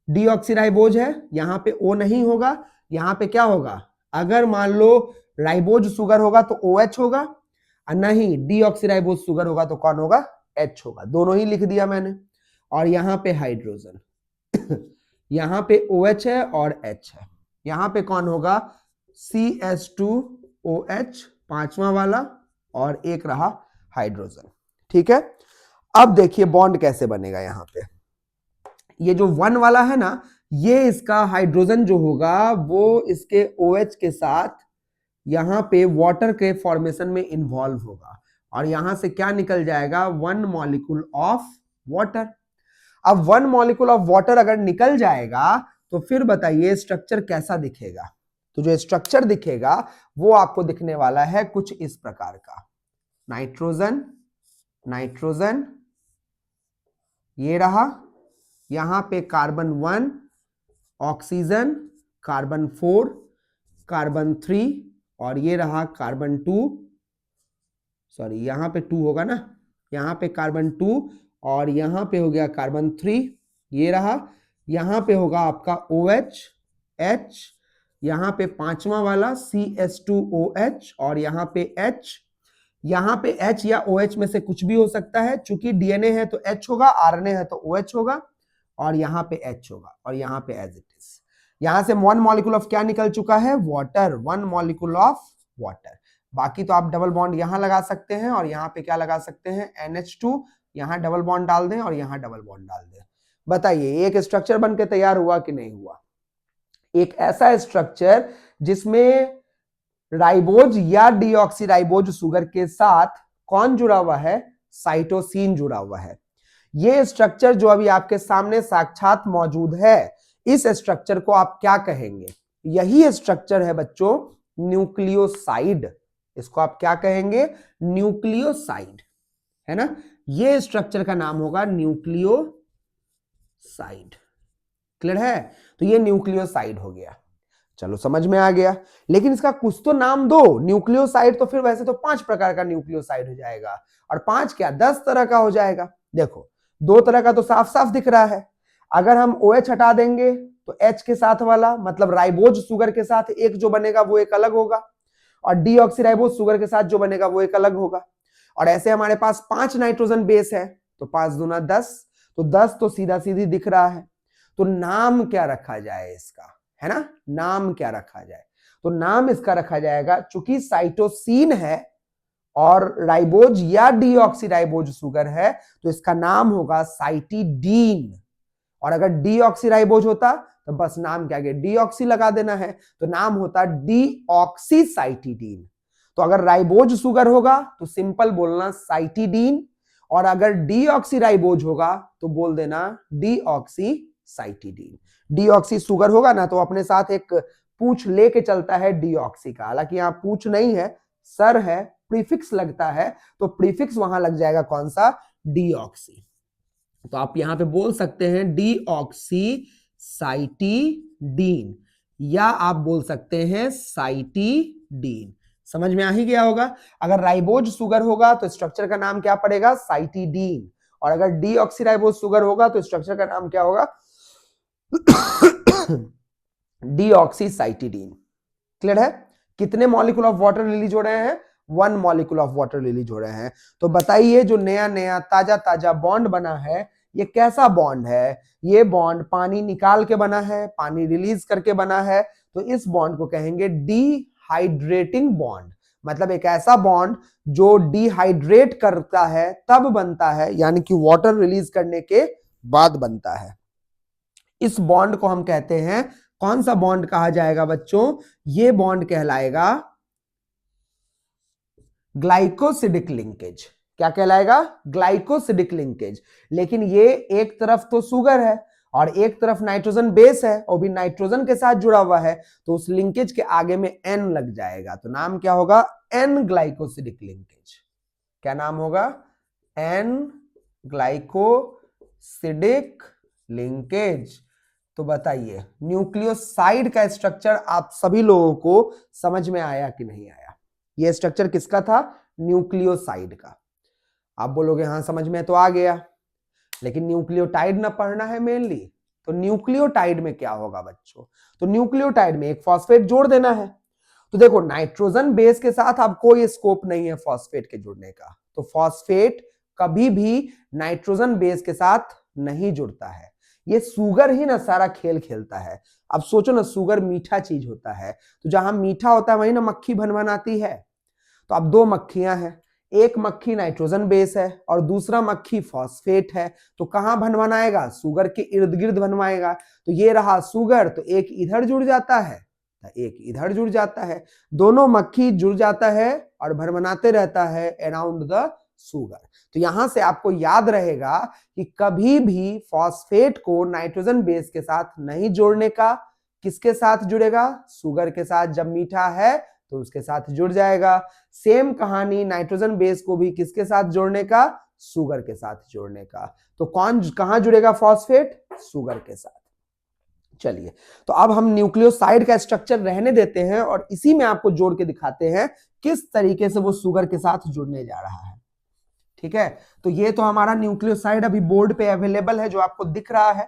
डीऑक्सीराइबोज है, यहां पे O नहीं होगा, यहां पे क्या होगा, अगर मान लो राइबोज सुगर होगा तो OH होगा, और नहीं डीऑक्सीराइबोज सुगर होगा तो कौन होगा, H होगा। दोनों ही लिख दिया मैंने। और यहां पे हाइड्रोजन यहां पे OH है और H है, यहां पे कौन होगा, CH2OH पांचवा वाला और एक रहा हाइड्रोजन। ठीक है, अब देखिए बॉन्ड कैसे बनेगा। यहां पे ये जो 1 वाला है ना, ये इसका हाइड्रोजन जो होगा वो इसके OH के साथ यहां पे वाटर के फॉर्मेशन में इन्वॉल्व होगा और यहां से क्या निकल जाएगा, 1 मॉलिक्यूल ऑफ वाटर। अब 1 मॉलिक्यूल ऑफ वाटर अगर निकल जाएगा तो फिर बताइए स्ट्रक्चर कैसा दिखेगा। तो जो स्ट्रक्चर दिखेगा वो आपको दिखने वाला है कुछ इस प्रकार का, नाइट्रोजन नाइट्रोजन ये रहा, यहां पे कार्बन 1, ऑक्सीजन, कार्बन 4, कार्बन 3 और ये रहा कार्बन 2, सॉरी यहां पे 2 होगा ना, यहां पे कार्बन 2 और यहां पे हो गया कार्बन 3, ये रहा। यहां पे होगा आपका OH, H, यहां पे पांचवा वाला CH2OH और यहां पे H। यहां पे H या OH में से कुछ भी हो सकता है, चूंकि डीएनए है तो H होगा, आरएनए है तो OH होगा और यहां पे H होगा और यहां पे एज इट इज। यहां से 1 मॉलिक्यूल ऑफ क्या निकल चुका है, वाटर, 1 मॉलिक्यूल ऑफ वाटर। बाकी तो आप डबल बॉन्ड यहां लगा सकते हैं और यहां पे क्या लगा सकते हैं, NH2, यहां डबल बॉन्ड डाल दें और यहां डबल बॉन्ड डाल दें। बताइए एक स्ट्रक्चर बन के तैयार हुआ कि नहीं हुआ? एक ऐसा स्ट्रक्चर जिसमें राइबोज या डीऑक्सीराइबोज शुगर के साथ कौन जुड़ा हुआ है? साइटोसिन जुड़ा हुआ है। ये स्ट्रक्चर जो अभी आपके सामने साक्षात मौजूद है, इस स्ट्रक्चर को आप क्या कहेंगे? यही स्ट्रक्चर है बच्चों न्यूक्लियोसाइड। इसको आप क्या कहेंगे? न्यूक्लियोसाइड, है ना। ये स्ट्रक्चर का नाम होगा न्यूक्लियोसाइड। क्लियर है? तो ये न्यूक्लियोसाइड हो गया। चलो समझ में आ गया। लेकिन इसका कुछ तो नाम दो। न्यूक्लियोसाइड तो फिर वैसे तो 5 प्रकार का न्यूक्लियोसाइड हो जाएगा, और 5 क्या 10 तरह का हो जाएगा। देखो 2 तरह का तो साफ साफ दिख रहा है। अगर हम OH हटा देंगे तो H के साथ वाला मतलब राइबोज शुगर के साथ एक जो बनेगा वो एक अलग होगा, और डीऑक्सीराइबोज शुगर के साथ जो बनेगा वो एक अलग होगा। और ऐसे हमारे पास 5 नाइट्रोजन बेस है, तो 5 दूना 10, तो 10 तो सीधा सीधी दिख रहा है। तो नाम क्या रखा जाए इसका, है ना? नाम क्या रखा जाए? तो नाम इसका रखा जाएगा, चूंकि साइटोसिन है और राइबोज या डीऑक्सीराइबोज शुगर है, तो इसका नाम होगा साइटिडीन। और अगर डीऑक्सीराइबोज होता तो बस नाम क्या गया, डीऑक्सी लगा देना है, तो नाम होता डीऑक्सीसाइटिडीन। तो अगर राइबोज शुगर होगा तो सिंपल बोलना साइटिडीन, और अगर डीऑक्सीराइबोज होगा तो बोल देना डीऑक्सीसाइटिडीन। डीऑक्सी शुगर होगा ना तो अपने साथ एक पूछ लेके चलता है डीऑक्सी का, हालांकि यहाँ पूछ नहीं है सर है, प्रीफिक्स लगता है, तो प्रीफिक्स वहां लग जाएगा कौन सा? डीऑक्सी। तो आप यहां पे बोल सकते हैं डीऑक्सीसाइटिडीन, या आप बोल सकते हैं साइटिडीन। समझ में आ ही गया होगा। अगर राइबोज शुगर होगा तो स्ट्रक्चर का नाम क्या पड़ेगा? साइटिडीन। और अगर डीऑक्सीराइबोज शुगर होगा तो स्ट्रक्चर का नाम क्या होगा? डीऑक्सीसाइटिडीन। क्लियर है? कितने मॉलिक्यूल ऑफ वाटर रिलीज हो रहे हैं? 1 मॉलिक्यूल ऑफ वाटर रिलीज हो रहे हैं। तो बताइए जो नया नया ताजा ताजा बॉन्ड बना है, ये कैसा बॉन्ड है? ये बॉन्ड पानी निकाल के बना है, पानी रिलीज करके बना है, तो इस बॉन्ड को कहेंगे डिहाइड्रेटिंग बॉन्ड। मतलब एक ऐसा बॉन्ड जो डिहाइड्रेट करता है तब बनता है, यानी कि वाटर रिलीज करने के बाद बनता है। इस बॉन्ड को हम कहते हैं, कौन सा बॉन्ड कहा जाएगा बच्चों? ये बॉन्ड कहलाएगा ग्लाइकोसिडिक लिंकेज। क्या कहलाएगा? Glycosidic linkage. लेकिन ये एक तरफ तो शुगर है और एक तरफ नाइट्रोजन बेस है, और भी नाइट्रोजन के साथ जुड़ा हुआ है, तो उस लिंकेज के आगे में N लग जाएगा, तो नाम क्या होगा? N glycosidic linkage. क्या नाम होगा? N glycosidic linkage. तो बताइए न्यूक्लियोसाइड का स्ट्रक्चर आप सभी लोगों को समझ में आया कि नहीं आया? ये स्ट्रक्चर किसका था? न्यूक्लियोसाइड का। आप बोलोगे हाँ समझ में तो आ गया, लेकिन न्यूक्लियोटाइड ना पढ़ना है मेनली। तो न्यूक्लियोटाइड में क्या होगा बच्चों? तो न्यूक्लियोटाइड में एक फॉस्फेट जोड़ देना है। तो देखो नाइट्रोजन बेस के साथ अब कोई स्कोप नहीं है फॉस्फेट के जुड़ने का, तो फॉस्फेट कभी भी नाइट्रोजन बेस के साथ नहीं जुड़ता है। ये शुगर ही ना सारा खेल खेलता है। अब सोचो ना, शुगर मीठा चीज होता है, तो जहां मीठा होता है वहीं ना मक्खी भनभनाती है। तो अब 2 मक्खियां हैं, एक मक्खी नाइट्रोजन बेस है और दूसरा मक्खी फॉस्फेट है, तो कहां भनभनाएगा? शुगर के इर्द गिर्द भनवाएगा। तो ये रहा शुगर, तो एक इधर जुड़ जाता है, एक इधर जुड़ जाता है, दोनों मक्खी जुड़ जाता है और भनभनाते रहता है अराउंड द शुगर। तो यहां से आपको याद रहेगा कि कभी भी फॉस्फेट को नाइट्रोजन बेस के साथ नहीं जोड़ने का। किसके साथ जुड़ेगा? शुगर के साथ। जब मीठा है तो उसके साथ जुड़ जाएगा। सेम कहानी नाइट्रोजन बेस को भी किसके साथ जोड़ने का? शुगर के साथ जोड़ने का। तो कौन कहां जुड़ेगा फॉस्फेट? शुगर के साथ। चलिए, तो अब हम न्यूक्लियोसाइड का स्ट्रक्चर रहने देते हैं और इसी में आपको जोड़ के दिखाते हैं किस तरीके से वो शुगर के साथ जुड़ने जा रहा है। ठीक है, तो ये तो हमारा न्यूक्लियोसाइड अभी बोर्ड पे अवेलेबल है जो आपको दिख रहा है।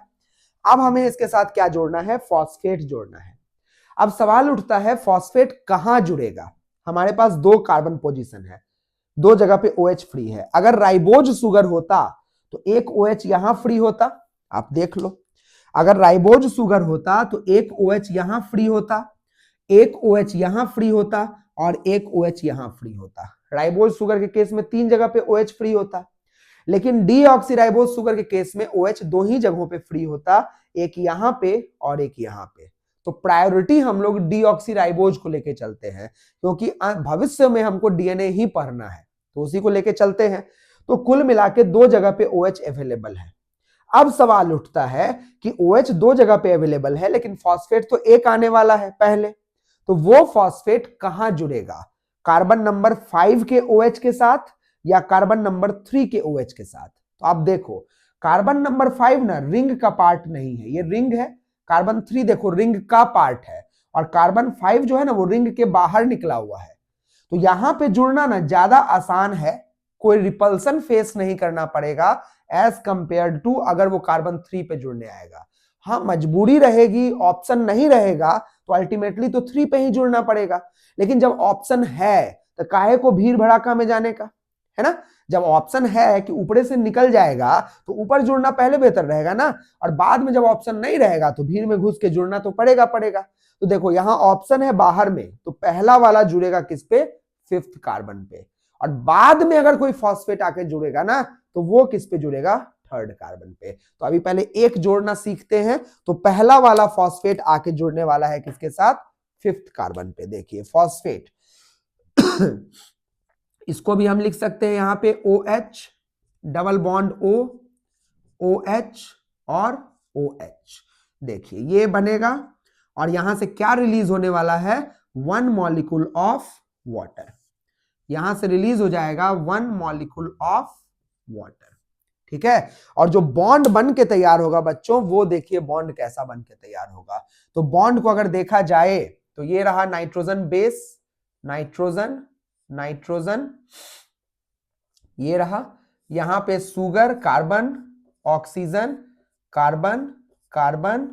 अब हमें इसके साथ क्या जोड़ना है? फॉस्फेट जोड़ना है। अब सवाल उठता है फॉस्फेट कहां जुड़ेगा? हमारे पास 2 कार्बन पोजीशन है, 2 जगह पे OH फ्री है। अगर राइबोज शुगर होता तो एक OH यहां फ्री होता, आप देख लो। अगर राइबोज शुगर होता तो एक OH यहां फ्री होता, एक OH यहां फ्री होता और एक OH यहां फ्री होता। राइबोज शुगर के केस में 3 जगह पे OH फ्री होता। लेकिन डीऑक्सीराइबोज शुगर के केस में OH दो ही जगहों पे फ्री होता, एक यहां पे और एक यहां पे। तो प्रायोरिटी हम लोग डीऑक्सीराइबोज को लेके चलते हैं, क्योंकि भविष्य में हमको डीएनए ही पढ़ना है, तो उसी को लेके चलते हैं। तो कुल मिला के दो जगह पे OH अवेलेबल है। अब सवाल उठता है कि OH दो जगह पे अवेलेबल है, लेकिन फॉस्फेट तो एक आने वाला है पहले, तो वो फॉस्फेट कहां जुड़ेगा, कार्बन नंबर 5 के OH के साथ या कार्बन नंबर 3 के OH के साथ। तो आप देखो कार्बन नंबर 5 ना रिंग का पार्ट नहीं है, ये रिंग है। कार्बन 3 देखो रिंग का पार्ट है, और कार्बन 5 जो है ना वो रिंग के बाहर निकला हुआ है। तो यहां पे जुड़ना ना ज्यादा आसान है, कोई रिपल्सन फेस नहीं करना पड़ेगा एज कंपेयर टू अगर वो कार्बन 3 पे जुड़ने आएगा। हाँ मजबूरी रहेगी, ऑप्शन नहीं रहेगा तो अल्टीमेटली तो 3 पे ही जुड़ना पड़ेगा। लेकिन जब ऑप्शन है तो काहे को भीड़ भड़ाका में जाने का, है ना। जब ऑप्शन है कि ऊपर से निकल जाएगा तो ऊपर जुड़ना पहले बेहतर रहेगा ना, और बाद में जब ऑप्शन नहीं रहेगा तो भीड़ में घुस के जुड़ना तो पड़ेगा। तो देखो यहां ऑप्शन है बाहर में, तो पहला वाला जुड़ेगा किस पे, 5th कार्बन पे, और बाद में अगर कोई फॉस्फेट आके जुड़ेगा ना तो वो किस पे जुड़ेगा, 3rd कार्बन पे। तो अभी पहले एक जोड़ना सीखते हैं। तो पहला वाला फॉस्फेट आके जुड़ने वाला है किसके साथ, 5th कार्बन पे। देखिए फॉस्फेट इसको भी हम लिख सकते हैं यहां पे OH double bond O, OH और OH। देखिए ये बनेगा, और यहां से क्या रिलीज होने वाला है, 1 मॉलिक्यूल ऑफ वाटर। यहां से रिलीज हो जाएगा 1 मॉलिक्यूल ऑफ वाटर, ठीक है। और जो बॉन्ड बन के तैयार होगा बच्चों, वो देखिए बॉन्ड कैसा बन के तैयार होगा। तो बॉन्ड को अगर देखा जाए तो ये रहा नाइट्रोजन बेस, नाइट्रोजन नाइट्रोजन, ये रहा यहां पे sugar, carbon, oxygen, carbon carbon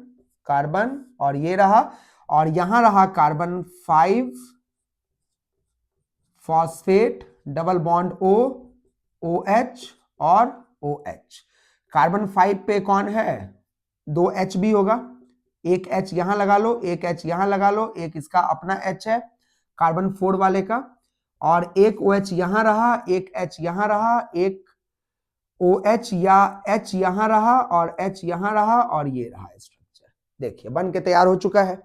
carbon, और ये रहा, और यहां रहा carbon 5 phosphate double bond O, OH और OH। कार्बन 5 पे कौन है, 2 H भी होगा, एक H यहां लगा लो, एक H यहां लगा लो, एक इसका अपना H है कार्बन 4 वाले का, और एक OH यहां रहा, एक H यहां रहा, एक OH या H यहां रहा और H यहां रहा, और ये रहा स्ट्रक्चर। देखिए बन के तैयार हो चुका है।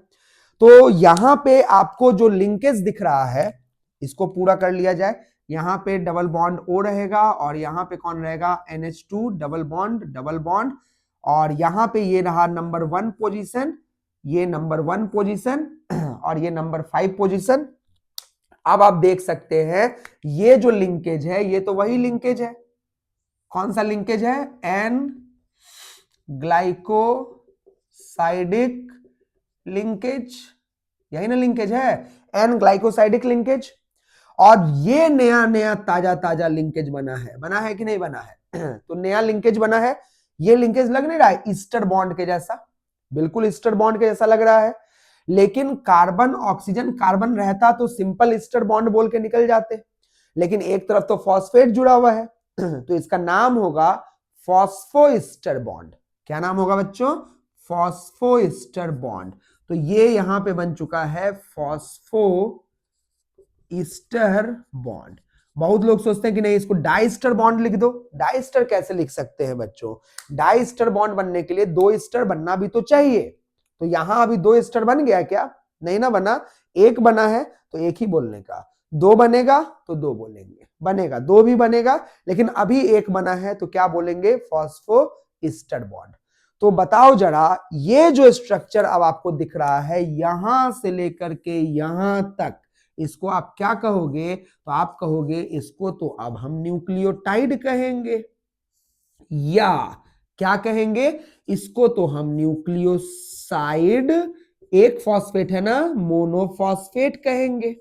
तो यहां पे आपको जो लिंकेज दिख रहा है इसको पूरा कर लिया जाए। यहां पे डबल बॉन्ड O रहेगा, और यहां पे कौन रहेगा, NH2 डबल बॉन्ड, और यहां पे ये रहा नंबर 1 पोजीशन, ये नंबर 1 पोजीशन, और ये नंबर 5 पोजीशन। अब आप देख सकते हैं ये जो लिंकेज है ये तो वही लिंकेज है। कौन सा लिंकेज है, एन ग्लाइकोसाइडिक लिंकेज, यही ना लिंकेज है, एन ग्लाइकोसाइडिक लिंकेज। और ये नया नया ताजा ताजा लिंकेज बना है कि नहीं बना है तो नया लिंकेज बना है। ये लिंकेज लग नहीं रहा है ईस्टर बॉन्ड के जैसा, बिल्कुल ईस्टर बॉन्ड के जैसा लग रहा है। लेकिन कार्बन ऑक्सीजन कार्बन रहता तो सिंपल ईस्टर बॉन्ड बोल के निकल जाते, लेकिन एक तरफ तो फॉस्फेट जुड़ा हुआ है तो इसका नाम होगा फॉस्फोईस्टर बॉन्ड। क्या नाम होगा बच्चों, फॉस्फोईस्टर बॉन्ड। तो ये यहां पे बन चुका है फॉस्फोईस्टर बॉन्ड। बहुत लोग सोचते हैं कि नहीं इसको डाइस्टर बॉन्ड लिख दो। डाइस्टर कैसे लिख सकते हैं बच्चों, डाइस्टर बॉन्ड बनने के लिए 2 ईस्टर बनना भी तो चाहिए। तो यहां अभी 2 ईस्टर बन गया क्या, नहीं ना बना, एक बना है तो एक ही बोलने का, 2 बनेगा तो 2 बोलेंगे, बनेगा 2 भी बनेगा, लेकिन अभी एक बना है तो क्या बोलेंगे, फॉस्फोईस्टर बॉन्ड। तो बताओ जरा ये जो स्ट्रक्चर अब आपको दिख रहा है यहां से लेकर के यहां तक, इसको आप क्या कहोगे, तो आप कहोगे इसको तो अब हम न्यूक्लियोटाइड कहेंगे, या क्या कहेंगे, इसको तो हम न्यूक्लियोसाइड, एक फॉस्फेट है ना, मोनोफॉस्फेट कहेंगे।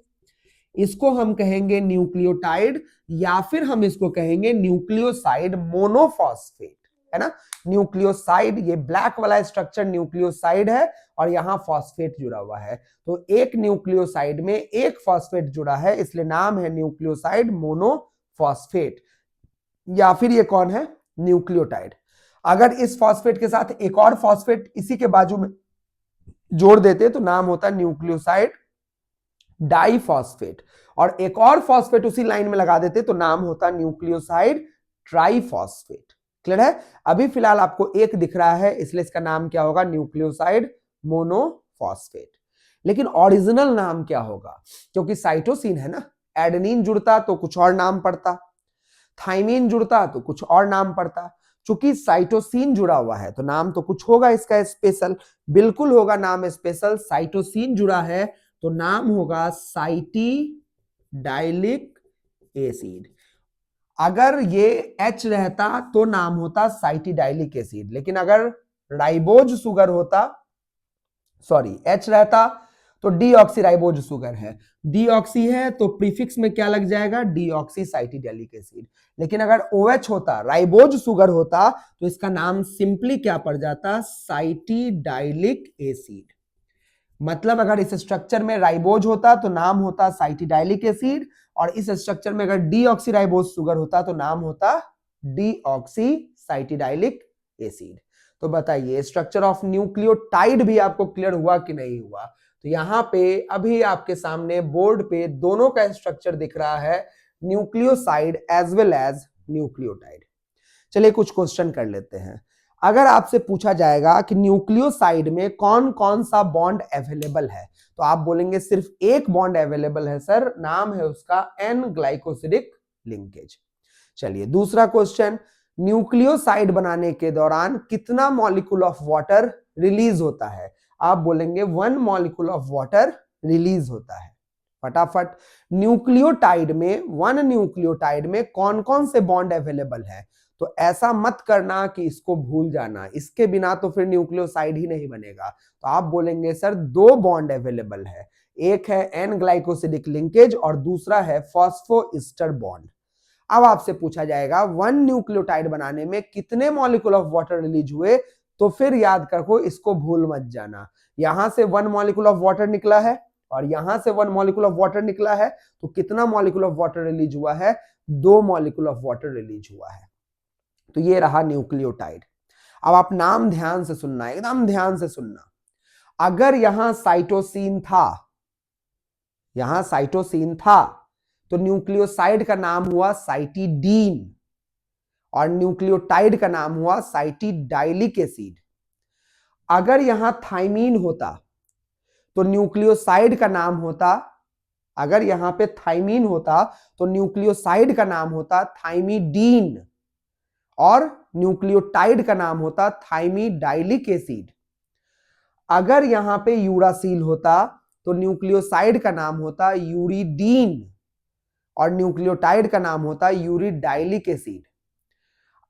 इसको हम कहेंगे न्यूक्लियोटाइड, या फिर हम इसको कहेंगे न्यूक्लियोसाइड मोनोफॉस्फेट, है ना। न्यूक्लियोसाइड, ये ब्लैक वाला स्ट्रक्चर न्यूक्लियोसाइड है, और यहां फॉस्फेट जुड़ा हुआ है। तो एक न्यूक्लियोसाइड में एक फॉस्फेट जुड़ा है, इसलिए नाम है न्यूक्लियोसाइड मोनोफॉस्फेट। या फिर ये कौन है, न्यूक्लियोटाइड। अगर इस फॉस्फेट के साथ एक और फॉस्फेट इसी के बाजू में जोड़ देते तो नाम होता न्यूक्लियोसाइड डाइफॉस्फेट, और एक और फॉस्फेट उसी लाइन में लगा देते तो नाम होता न्यूक्लियोसाइड ट्राइफॉस्फेट। क्लियर है? अभी फिलहाल आपको एक दिख रहा है, इसलिए इसका नाम क्या होगा? Nucleoside monophosphate. लेकिन ओरिजिनल नाम क्या होगा? क्योंकि साइटोसिन है ना, एडेनिन जुड़ता तो कुछ और नाम पड़ता, थाइमीन जुड़ता तो कुछ और नाम पड़ता। चूंकि साइटोसिन जुड़ा हुआ है तो नाम तो कुछ होगा इसका स्पेशल, बिल्कुल होगा नाम स्पेशल। साइटोसिन जुड़ा है तो नाम होगा साइटिडाइलिक एसिड। अगर ये H रहता तो नाम होता साइटिडाइलिक एसिड, लेकिन अगर राइबोज सुगर होता, सॉरी H रहता तो डीऑक्सीराइबोज सुगर है, डीऑक्सी है तो प्रीफिक्स में क्या लग जाएगा? Deoxy cytidylic acid. लेकिन अगर OH होता, राइबोज सुगर होता, तो इसका नाम सिंपली क्या पड़ जाता? Cytidylic acid. मतलब अगर इस स्ट्रक्चर में राइबोज होता तो नाम होता साइटिडाइलिक एसिड, और इस स्ट्रक्चर में अगर डीऑक्सीराइबोज सुगर होता तो नाम होता डीऑक्सी साइटिडाइलिक एसिड। तो बताइए स्ट्रक्चर ऑफ न्यूक्लियोटाइड भी आपको क्लियर हुआ कि नहीं हुआ? तो यहां पे अभी आपके सामने बोर्ड पे दोनों का स्ट्रक्चर दिख रहा है, nucleoside as well as nucleotide. चलिए कुछ क्वेश्चन कर लेते हैं। अगर आपसे पूछा जाएगा कि न्यूक्लियोसाइड में कौन कौन सा बॉन्ड अवेलेबल है, तो आप बोलेंगे सिर्फ एक बॉन्ड अवेलेबल है सर, नाम है उसका एन ग्लाइकोसिडिक लिंकेज। चलिए दूसरा क्वेश्चन, न्यूक्लियोसाइड बनाने के दौरान कितना मॉलिक्यूल ऑफ वाटर रिलीज होता है? आप बोलेंगे 1 मॉलिक्यूल ऑफ वाटर रिलीज होता है। फटाफट, न्यूक्लियोटाइड में 1 न्यूक्लियोटाइड में कौन कौन से बॉन्ड अवेलेबल है? तो ऐसा मत करना कि इसको भूल जाना, इसके बिना तो फिर न्यूक्लियोसाइड ही नहीं बनेगा। तो आप बोलेंगे सर 2 बॉन्ड अवेलेबल है, एक है एन ग्लाइकोसिडिक लिंकेज और दूसरा है फॉस्फोइस्टर बॉन्ड। अब आपसे पूछा जाएगा 1 न्यूक्लियोटाइड बनाने में कितने मॉलिक्यूल ऑफ वाटर रिलीज हुए, तो फिर याद रखो, इसको भूल मत जाना। यहां से 1 मॉलिक्यूल ऑफ वाटर निकला है और यहां से 1 मॉलिक्यूल ऑफ वाटर निकला है, तो कितना मॉलिक्यूल ऑफ वाटर रिलीज हुआ है? 2 मॉलिक्यूल ऑफ वाटर रिलीज हुआ है। तो ये रहा न्यूक्लियोटाइड। अब आप नाम ध्यान से सुनना, एकदम ध्यान से सुनना। अगर यहां साइटोसिन था, यहां साइटोसिन था, तो न्यूक्लियोसाइड का नाम हुआ साइटिडीन और न्यूक्लियोटाइड का नाम हुआ साइटिडाइलिक एसिड। अगर यहां थाइमीन होता तो न्यूक्लियोसाइड का नाम होता, अगर यहां पे थाइमीन होता तो न्यूक्लियोसाइड का नाम होता थाइमिडीन और न्यूक्लियोटाइड का नाम होता थाइमिडाइलिक एसिड। अगर यहां पे यूरासिल होता तो न्यूक्लियोसाइड का नाम होता यूरिडीन और न्यूक्लियोटाइड का नाम होता यूरिडाइलिक एसिड।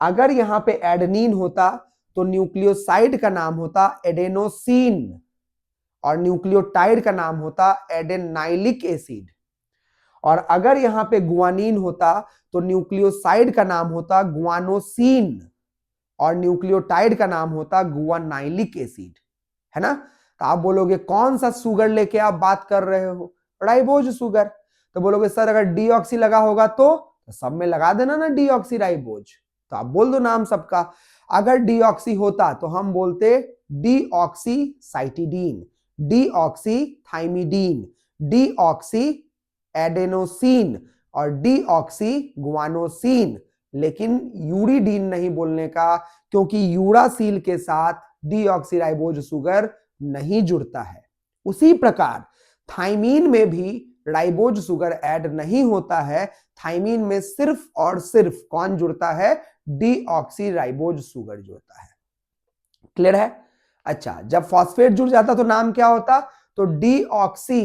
अगर यहां पे एडेनिन होता तो न्यूक्लियोसाइड का नाम होता एडेनोसिन और न्यूक्लियोटाइड का नाम होता एडेनाइलिक एसिड। और अगर यहां पे गुआनिन होता तो न्यूक्लियोसाइड का नाम होता गुआनोसिन और न्यूक्लियोटाइड का नाम होता गुआनाइलिक एसिड, है ना? तो आप बोलोगे कौन सा सुगर लेके आप बात कर रहे हो? Ribose sugar. तो बोलोगे सर अगर डीऑक्सी लगा होगा तो सब में लगा देना ना डीऑक्सी राइबोज, तो आप बोल दो नाम सबका। अगर डीऑक्सी होता तो हम बोलते deoxy cytidine, deoxy thymidine, deoxy adenosine और डीऑक्सी गुआनोसिन। लेकिन यूरिडीन नहीं बोलने का, क्योंकि यूरासिल के साथ डीऑक्सीराइबोज सुगर नहीं जुड़ता है। उसी प्रकार थाइमीन में भी राइबोज सुगर ऐड नहीं होता है, थाइमीन में सिर्फ और सिर्फ कौन जुड़ता है? डीऑक्सीराइबोज सुगर जुड़ता है। क्लियर है? अच्छा, जब फॉस्फेट जुड़ जाता तो नाम क्या होता? तो deoxy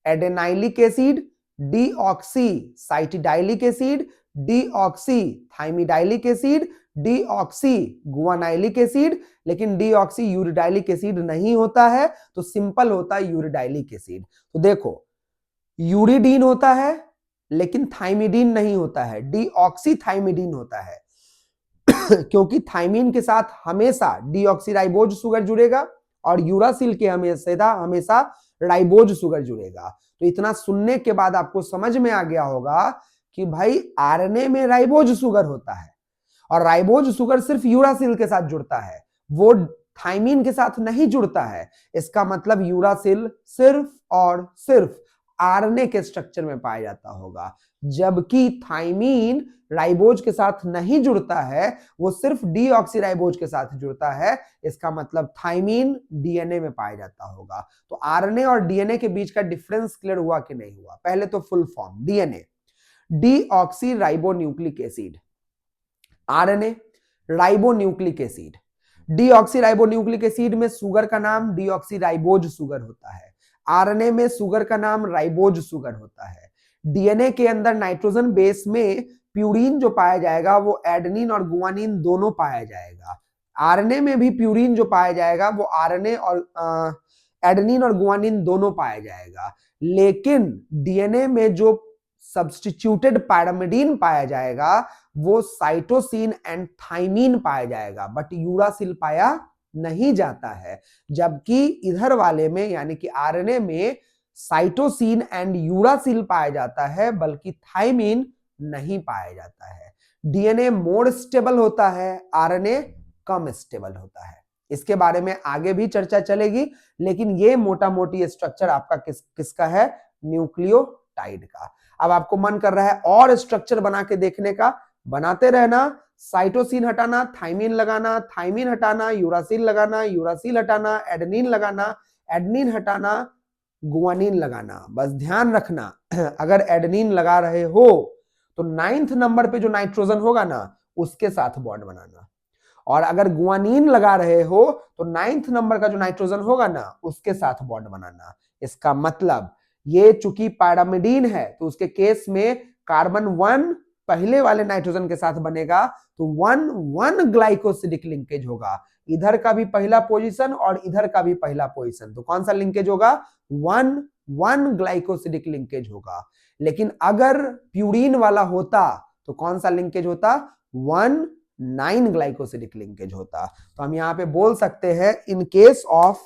adenylic acid, deoxy cytidylic acid, deoxy thymidylic acid, deoxy guanylic acid. लेकिन डीऑक्सी यूरिडाइलिक एसिड नहीं होता है, तो सिंपल होता है यूरिडाइलिक एसिड। तो देखो यूरिडीन होता है लेकिन थाइमिडीन नहीं होता है, डीऑक्सी थाइमिडीन होता है क्योंकि थाइमीन के साथ हमेशा डीऑक्सीराइबोज सुगर जुड़ेगा और यूरासिल के हमेशा राइबोज सुगर जुड़ेगा। तो इतना सुनने के बाद आपको समझ में आ गया होगा कि भाई आरएनए में राइबोज सुगर होता है और राइबोज सुगर सिर्फ यूरासिल के साथ जुड़ता है, वो थाइमीन के साथ नहीं जुड़ता है। इसका मतलब यूरासिल सिर्फ और सिर्फ आरएनए के स्ट्रक्चर में पाया जाता होगा, जबकि थाइमीन राइबोज के साथ नहीं जुड़ता है, वो सिर्फ डीऑक्सीराइबोज के साथ जुड़ता है। इसका मतलब थाइमीन डीएनए में पाया जाता होगा। तो आरएनए और डीएनए के बीच का डिफरेंस क्लियर हुआ कि नहीं हुआ? पहले तो full form DNA deoxyribonucleic acid, RNA ribonucleic acid. Deoxyribonucleic acid में सुगर का नाम डीऑक्सीराइबोज सुगर होता है, आरएनए में सुगर का नाम राइबोज सुगर होता है। डीएनए के अंदर नाइट्रोजन बेस में प्यूरीन जो पाया जाएगा वो एडेनिन और गुआनिन दोनों पाया जाएगा। आरएनए में भी प्यूरीन जो पाया जाएगा वो आरएनए और एडेनिन और गुआनिन दोनों पाया जाएगा। लेकिन डीएनए में जो सब्स्टिट्यूटेड पैरामिडीन पाया जाएगा वो साइटोसिन एंड थाइमीन पाया जाएगा, बट यूरासिल पाया नहीं जाता है। जबकि इधर वाले में यानी कि आरएनए में साइटोसिन एंड यूरासिल पाया जाता है, बल्कि थाइमीन नहीं पाया जाता है। डीएनए मोर स्टेबल होता है, आरएनए कम स्टेबल होता है। इसके बारे में आगे भी चर्चा चलेगी, लेकिन ये मोटा मोटी स्ट्रक्चर आपका किसका है? न्यूक्लियोटाइड का। अब आपको मन कर रहा है और स्ट्रक्चर बना के देखने का, बनाते रहना। साइटोसिन हटाना, थाइमीन लगाना, थाइमीन हटाना, यूरासिल लगाना, यूरासिल हटाना, एडेनिन लगाना, एडेनिन हटाना, गुआनिन लगाना। बस ध्यान रखना अगर एडेनिन लगा रहे हो तो 9th नंबर पे जो नाइट्रोजन होगा ना उसके साथ बॉन्ड बनाना, और अगर गुआनिन लगा रहे हो तो 9th नंबर का जो नाइट्रोजन होगा ना उसके साथ बॉन्ड बनाना। इसका मतलब ये चूंकि पैरामिडीन है तो उसके केस में कार्बन 1 पहले वाले नाइट्रोजन के साथ बनेगा, तो 1 ग्लाइकोसिडिक लिंकेज होगा। इधर का भी पहला पोजीशन और इधर का भी पहला पोजीशन, तो कौन सा लिंकेज होगा? 1 ग्लाइकोसिडिक लिंकेज होगा। लेकिन अगर प्यूरीन वाला होता तो कौन सा लिंकेज होता? 9 ग्लाइकोसिडिक लिंकेज होता। तो हम यहां पे बोल सकते हैं in case of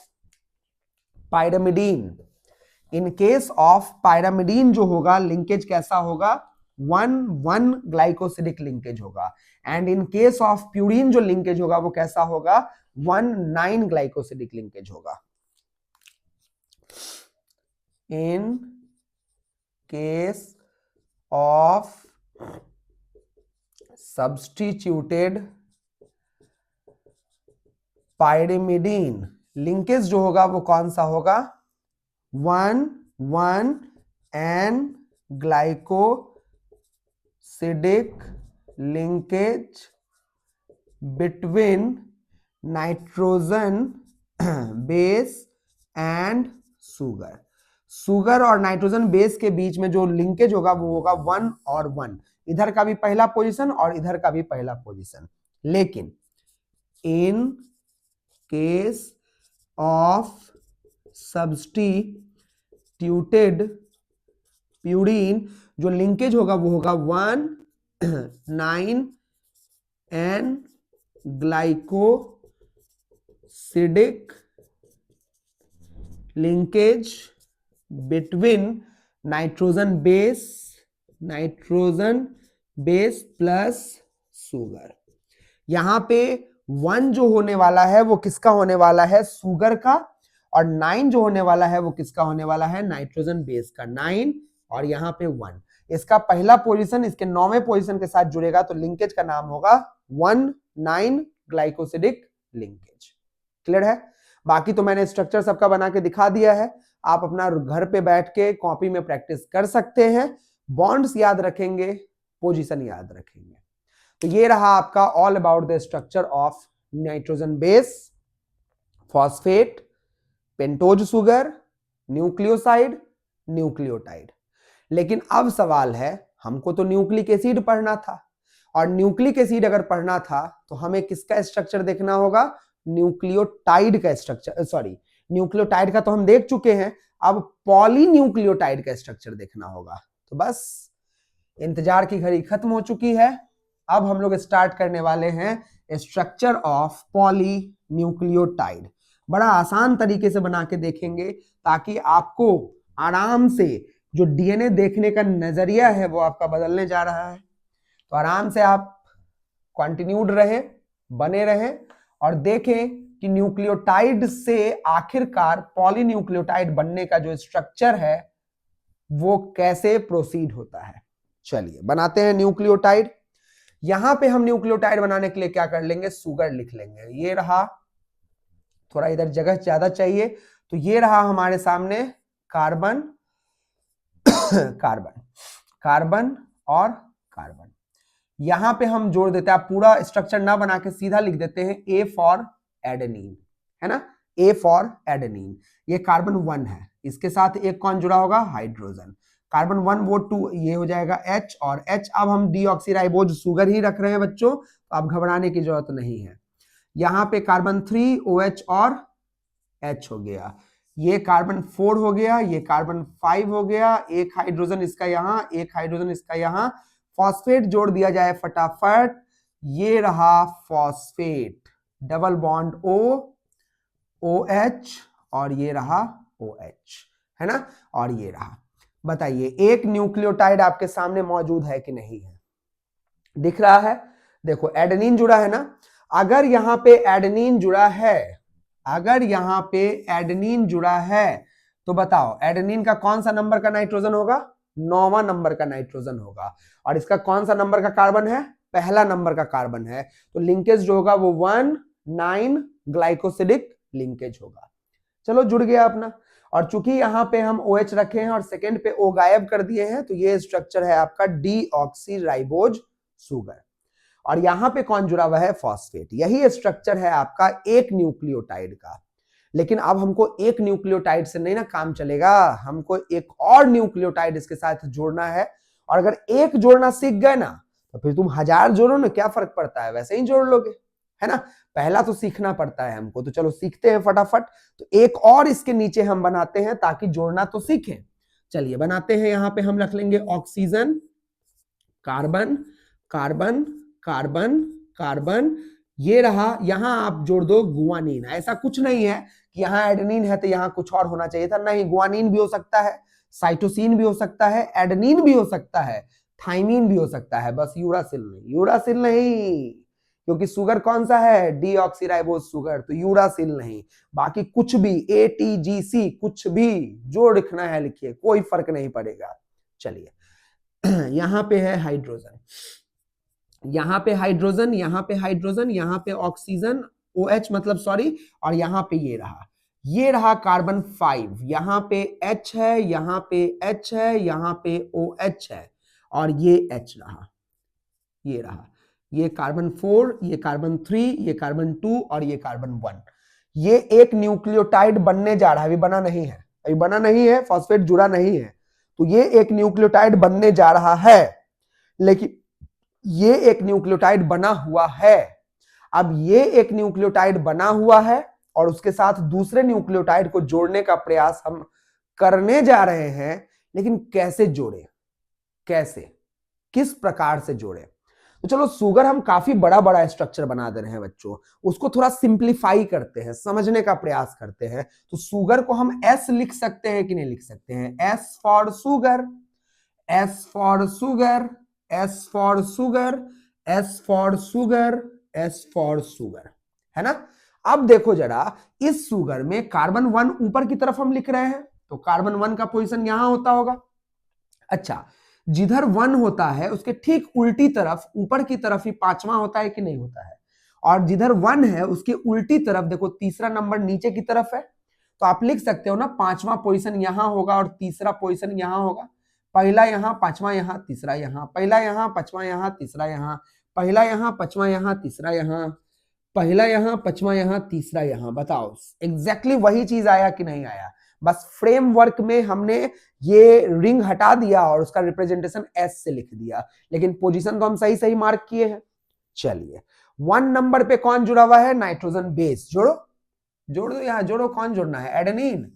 pyrimidine, in case of pyrimidine जो होगा लिंकेज कैसा होगा? 1 ग्लाइकोसिडिक लिंकेज होगा। And in case of purine जो लिंकेज होगा वो कैसा होगा? 9 ग्लाइकोसिडिक लिंकेज होगा। In case of substituted pyrimidine linkage जो होगा वो कौन सा होगा? 1 N glycosidic linkage between nitrogen base and sugar. Sugar और नाइट्रोजन बेस के बीच में जो लिंकेज होगा वो होगा 1 और 1, इधर का भी पहला पोजीशन और इधर का भी पहला पोजीशन। लेकिन in case of substituted purine जो लिंकेज होगा वो होगा 9 N glycosidic linkage between nitrogen base plus sugar. यहां पे 1 जो होने वाला है वो किसका होने वाला है? सुगर का। और 9 जो होने वाला है वो किसका होने वाला है? नाइट्रोजन बेस का। 9 और यहाँ पे 1, इसका पहला पोजीशन इसके 9वें पोजीशन के साथ जुड़ेगा तो लिंकेज का नाम होगा 1,9 ग्लाइकोसिडिक लिंकेज। क्लियर है? बाकी तो मैंने स्ट्रक्चर सबका बना के दिखा दिया है, आप अपना घर पे बैठ के कॉपी में प्रैक्टिस कर सकते हैं। बॉन्ड्स याद रखेंगे, पोजीशन याद रखेंगे। तो ये रहा आपका all about the structure of nitrogen base, phosphate, pentose sugar, nucleoside, nucleotide. लेकिन अब सवाल है, हमको तो न्यूक्लिक एसिड पढ़ना था, और न्यूक्लिक एसिड अगर पढ़ना था तो हमें किसका स्ट्रक्चर देखना होगा? न्यूक्लियोटाइड का स्ट्रक्चर। सॉरी, न्यूक्लियोटाइड का तो हम देख चुके हैं, अब पॉलीन्यूक्लियोटाइड का स्ट्रक्चर देखना होगा। तो बस इंतजार की घड़ी खत्म हो चुकी है, अब हम लोग स्टार्ट करने वाले हैं स्ट्रक्चर ऑफ पॉलीन्यूक्लियोटाइड। बड़ा आसान तरीके से बना के देखेंगे ताकि आपको आराम से जो डीएनए देखने का नजरिया है वो आपका बदलने जा रहा है। तो आराम से आप कंटिन्यूड रहे, बने रहे और देखें कि न्यूक्लियोटाइड से आखिरकार पॉलीन्यूक्लियोटाइड बनने का जो स्ट्रक्चर है वो कैसे प्रोसीड होता है। चलिए बनाते हैं न्यूक्लियोटाइड। यहां पे हम न्यूक्लियोटाइड बनाने के लिए क्या कर लेंगे, सुगर लिख लेंगे। ये रहा, थोड़ा इधर जगह ज्यादा चाहिए, तो ये रहा हमारे सामने कार्बन कार्बन कार्बन और कार्बन। यहां पे हम जोड़ देते हैं, आप पूरा स्ट्रक्चर ना बना के सीधा लिख देते हैं ए फॉर एडेनिन, है ना, ए फॉर एडेनिन। ये कार्बन 1 है, इसके साथ एक कौन जुड़ा होगा, हाइड्रोजन। कार्बन 1 वो 2, ये हो जाएगा H और H। अब हम डीऑक्सीराइबोज सुगर ही रख रहे हैं बच्चों, तो आप घबराने की जरूरत नहीं है। यहाँ पे कार्बन 3 OH और H हो गया, ये कार्बन 4 हो गया, ये कार्बन 5 हो गया, एक हाइड्रोजन इसका यहाँ, एक हाइड्रोजन इसका यहाँ। फॉस्फेट जोड़ दिया जाए फटाफट, ये रहा फॉस्फेट, डबल बॉन्ड OH और ये रहा OH, है ना, और ये रहा। बताइए एक न्यूक्लियोटाइड आपके सामने मौजूद है कि नहीं है, दिख रहा है। देखो एडेनिन जुड़ा है ना, अगर यहां पे एडेनिन जुड़ा है, अगर यहां पे एडेनिन जुड़ा है तो बताओ एडेनिन का कौन सा नंबर का नाइट्रोजन होगा, 9वां नंबर का नाइट्रोजन होगा। और इसका कौन सा नंबर का कार्बन है, पहला नंबर का कार्बन है। तो लिंकेज जो होगा वो 1,9 ग्लाइकोसिडिक लिंकेज होगा। चलो जुड़ गया अपना। और चूंकि यहां पे हम OH रखे हैं और सेकंड पे O गायब कर दिए हैं, तो ये स्ट्रक्चर है आपका डीऑक्सीराइबोज सुगर। और यहां पे कौन जुड़ा हुआ है, फॉस्फेट। यही स्ट्रक्चर है आपका एक न्यूक्लियोटाइड का। लेकिन अब हमको एक न्यूक्लियोटाइड से नहीं ना काम चलेगा, हमको एक और न्यूक्लियोटाइड इसके साथ जोड़ना है। और अगर एक जोड़ना सीख गए ना, तो फिर तुम 1000 जोड़ो ना, क्या फर्क पड़ता है, वैसे ही जोड़ लोगे, है ना। पहला तो सीखना पड़ता है हमको, तो चलो सीखते हैं फटाफट। तो एक और इसके नीचे हम बनाते हैं ताकि जोड़ना तो सीखें। चलिए बनाते हैं, यहां पे हम रख लेंगे oxygen, carbon carbon carbon carbon, ये रहा। यहां आप जोड़ दो गुआनिन। ऐसा कुछ नहीं है कि यहां एडेनिन है तो यहां कुछ और होना चाहिए था, नहीं, गुआनिन भी हो सकता है, साइटोसिन भी हो सकता है, एडेनिन भी हो सकता है, थाइमिन भी हो सकता है, बस यूरासिल नहीं, यूरासिल नहीं, क्योंकि सुगर कौन सा है, डीऑक्सीराइबोज सुगर, तो यूरासिल नहीं। बाकी कुछ भी ATGC कुछ भी जो लिखना है लिखिए, कोई फर्क नहीं पड़ेगा। चलिए यहां पे है हाइड्रोजन, यहां पे हाइड्रोजन, यहां पे हाइड्रोजन, यहां पे ऑक्सीजन OH मतलब सॉरी, और यहां पे ये रहा कार्बन 5, यहां पे H है, यहां पे H है, यहां पे OH है, और ये H रहा, ये रहा, ये कार्बन 4, ये कार्बन 3, ये कार्बन 2 और ये कार्बन 1। ये एक न्यूक्लियोटाइड बनने जा रहा है, अभी बना नहीं है, अभी बना नहीं है, फॉस्फेट जुड़ा नहीं है, तो ये एक न्यूक्लियोटाइड बनने जा रहा है। लेकिन ये एक न्यूक्लियोटाइड बना हुआ है। अब ये एक न्यूक्लियोटाइड बना हुआ है और उसके साथ दूसरे न्यूक्लियोटाइड को जोड़ने का प्रयास हम करने जा रहे हैं, लेकिन कैसे जोड़े, कैसे, किस प्रकार से जोड़े। तो चलो सुगर हम काफी बड़ा बड़ा स्ट्रक्चर बना दे रहे हैं बच्चों, उसको थोड़ा सिंप्लीफाई करते हैं, समझने का प्रयास करते हैं। तो सुगर को हम S लिख सकते हैं कि नहीं लिख सकते हैं, S for sugar, S for sugar, S for sugar, S for sugar, S for sugar, है ना। अब देखो जरा, इस सुगर में कार्बन 1 ऊपर की तरफ हम लिख रहे हैं, तो कार्बन 1 का पोजीशन यहां होता होगा। अच्छा, जिधर 1 होता है उसके ठीक उल्टी तरफ, ऊपर की तरफ ही 5वां होता है कि नहीं होता है। और जिधर 1 है उसके उल्टी तरफ देखो तीसरा नंबर नीचे की तरफ है, तो आप लिख सकते हो ना 5वां पोजीशन यहां होगा और तीसरा पोजीशन यहां होगा। पहला यहां, 5वां यहां, तीसरा यहां, पहला यहां, 5वां यहां, तीसरा यहां, पहला यहां, 5वां यहां, तीसरा यहां, पहला यहां, 5वां यहां, तीसरा यहां। बताओ एग्जैक्टली वही चीज आया कि नहीं आया, बस फ्रेमवर्क में हमने ये रिंग हटा दिया और उसका रिप्रेजेंटेशन S से लिख दिया, लेकिन पोजीशन तो हम सही सही मार्क किए हैं। चलिए 1 नंबर पे कौन जुड़ा हुआ है, नाइट्रोजन बेस, जोड़ो, जोड़ दो यहां, जोड़ो, कौन जोड़ना है, एडेनिन,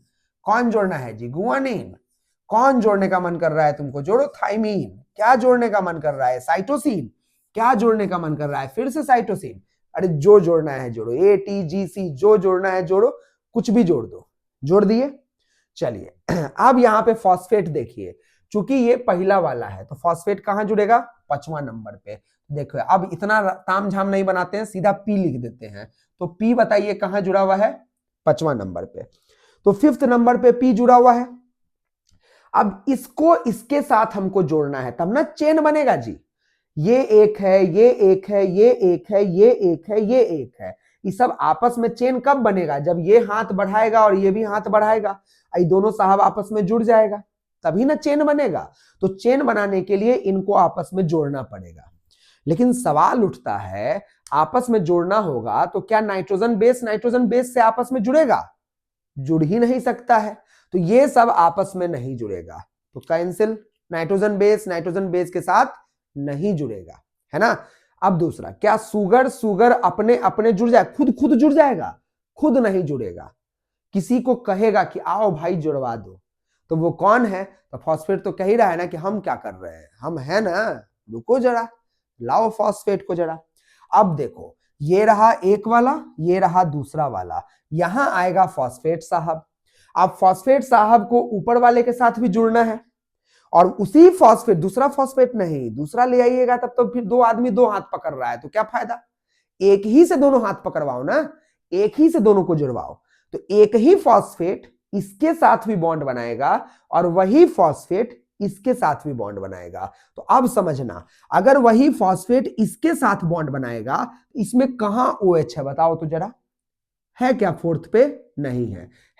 कौन जोड़ना है जी, गुआनिन, कौन जोड़ने का मन कर रहा है तुमको, जोड़ो, थाइमीन, क्या जोड़ने का मन कर रहा है, साइटोसिन, क्या जोड़ने का मन कर रहा है, फिर से साइटोसिन, अरे जो जोड़ना है जोड़ो, ATGC जो जोड़ना है जोड़ो, कुछ भी जोड़ दो, जोड़ दिए। चलिए अब यहां पे फॉस्फेट देखिए, चूंकि ये पहला वाला है तो फॉस्फेट कहां जुड़ेगा, 5वां नंबर पे। देखो अब इतना तामझाम नहीं बनाते हैं, सीधा P लिख देते हैं। तो P बताइए कहां जुड़ा हुआ है, 5वां नंबर पे। तो 5th नंबर पे P जुड़ा हुआ है। अब इसको इसके साथ हमको जोड़ना है, तब ना चेन बनेगा जी। ये एक है, ये एक है, ये एक है, ये एक है, ये एक है, ये सब आपस में चेन कब बनेगा? जब ये हाथ बढ़ाएगा और ये भी हाथ बढ़ाएगा, ये दोनों साहब आपस में जुड़ जाएगा, तभी ना चेन बनेगा। तो चेन बनाने के लिए इनको आपस में जोड़ना पड़ेगा। लेकिन सवाल उठता है, आपस में जोड़ना होगा तो क्या नाइट्रोजन बेस से आपस में जुड़ेगा? जुड़ ही नहीं सकता है, तो ये सब आपस में नहीं जुड़ेगा, तो कैंसिल। नाइट्रोजन बेस के साथ नहीं जुड़ेगा, है ना। अब दूसरा, क्या सुगर अपने अपने जुड़ जाए, खुद जुड़ जाएगा? खुद नहीं जुड़ेगा, किसी को कहेगा कि आओ भाई जुड़वा दो, तो वो कौन है? तो फॉस्फेट तो कह ही रहा है ना कि हम क्या कर रहे हैं, हम है ना, रुको जरा, लाओ फॉस्फेट को जरा। अब देखो, ये रहा एक वाला, ये रहा दूसरा वाला, यहां आएगा फॉस्फेट साहब। अब फॉस्फेट साहब को ऊपर वाले के साथ भी जुड़ना है, और उसी फॉस्फेट, दूसरा फॉस्फेट नहीं, दूसरा ले आइएगा, तब तो फिर दो आदमी दो हाथ पकड़ रहा है, तो क्या फायदा? एक ही से दोनों हाथ पकड़वाओ ना, एक ही से दोनों को जुड़वाओ, तो एक ही फॉस्फेट इसके साथ भी बॉन्ड बनाएगा और वही फॉस्फेट इसके साथ भी बॉन्ड बनाएगा। तो अब समझना, अगर वही फॉस्फेट इसके साथ बॉन्ड बनाएगा, इसमें कहां OH है बताओ तो जरा? है क्या 4th पे? नहीं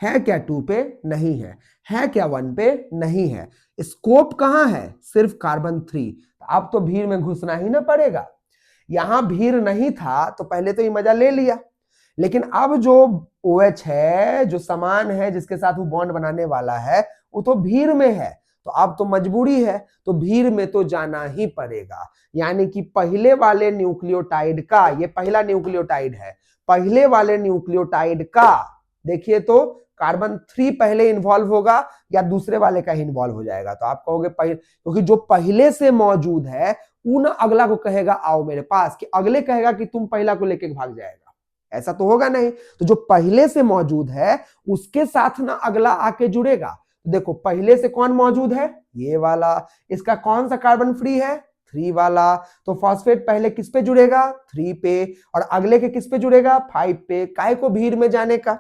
है क्या 2 पे? नहीं है क्या 1 पे? नहीं है। स्कोप कहां है? सिर्फ कार्बन 3। अब तो भीड़ में घुसना ही ना पड़ेगा, यहां भीड़ नहीं था तो पहले तो ये मजा ले लिया, लेकिन अब जो OH है, जो समान है, जिसके साथ वो बॉन्ड बनाने वाला है, वो तो भीड़ में है, तो अब तो मजबूरी है, तो भीड़ में तो जाना ही पड़ेगा। यानी कि पहले वाले न्यूक्लियोटाइड का, ये पहला न्यूक्लियोटाइड है, पहले वाले न्यूक्लियोटाइड का देखिए तो कार्बन 3 पहले इन्वॉल्व होगा या दूसरे वाले का ही इन्वॉल्व हो जाएगा? तो आप कहोगे पहले, क्योंकि जो पहले से मौजूद है उन अगला को कहेगा आओ मेरे पास, कि अगले कहेगा कि तुम पहला को लेके भाग जाएगा, ऐसा तो होगा नहीं। तो जो पहले से मौजूद है उसके साथ ना अगला आके जुड़ेगा। देखो पहले से कौन मौजूद है? ये वाला, इसका कौन सा कार्बन फ्री है? 3 वाला, तो फॉस्फेट पहले किस पे जुड़ेगा? 3 पे, और अगले के किस पे जुड़ेगा? 5 पे। काहे को भीड़ में जाने का?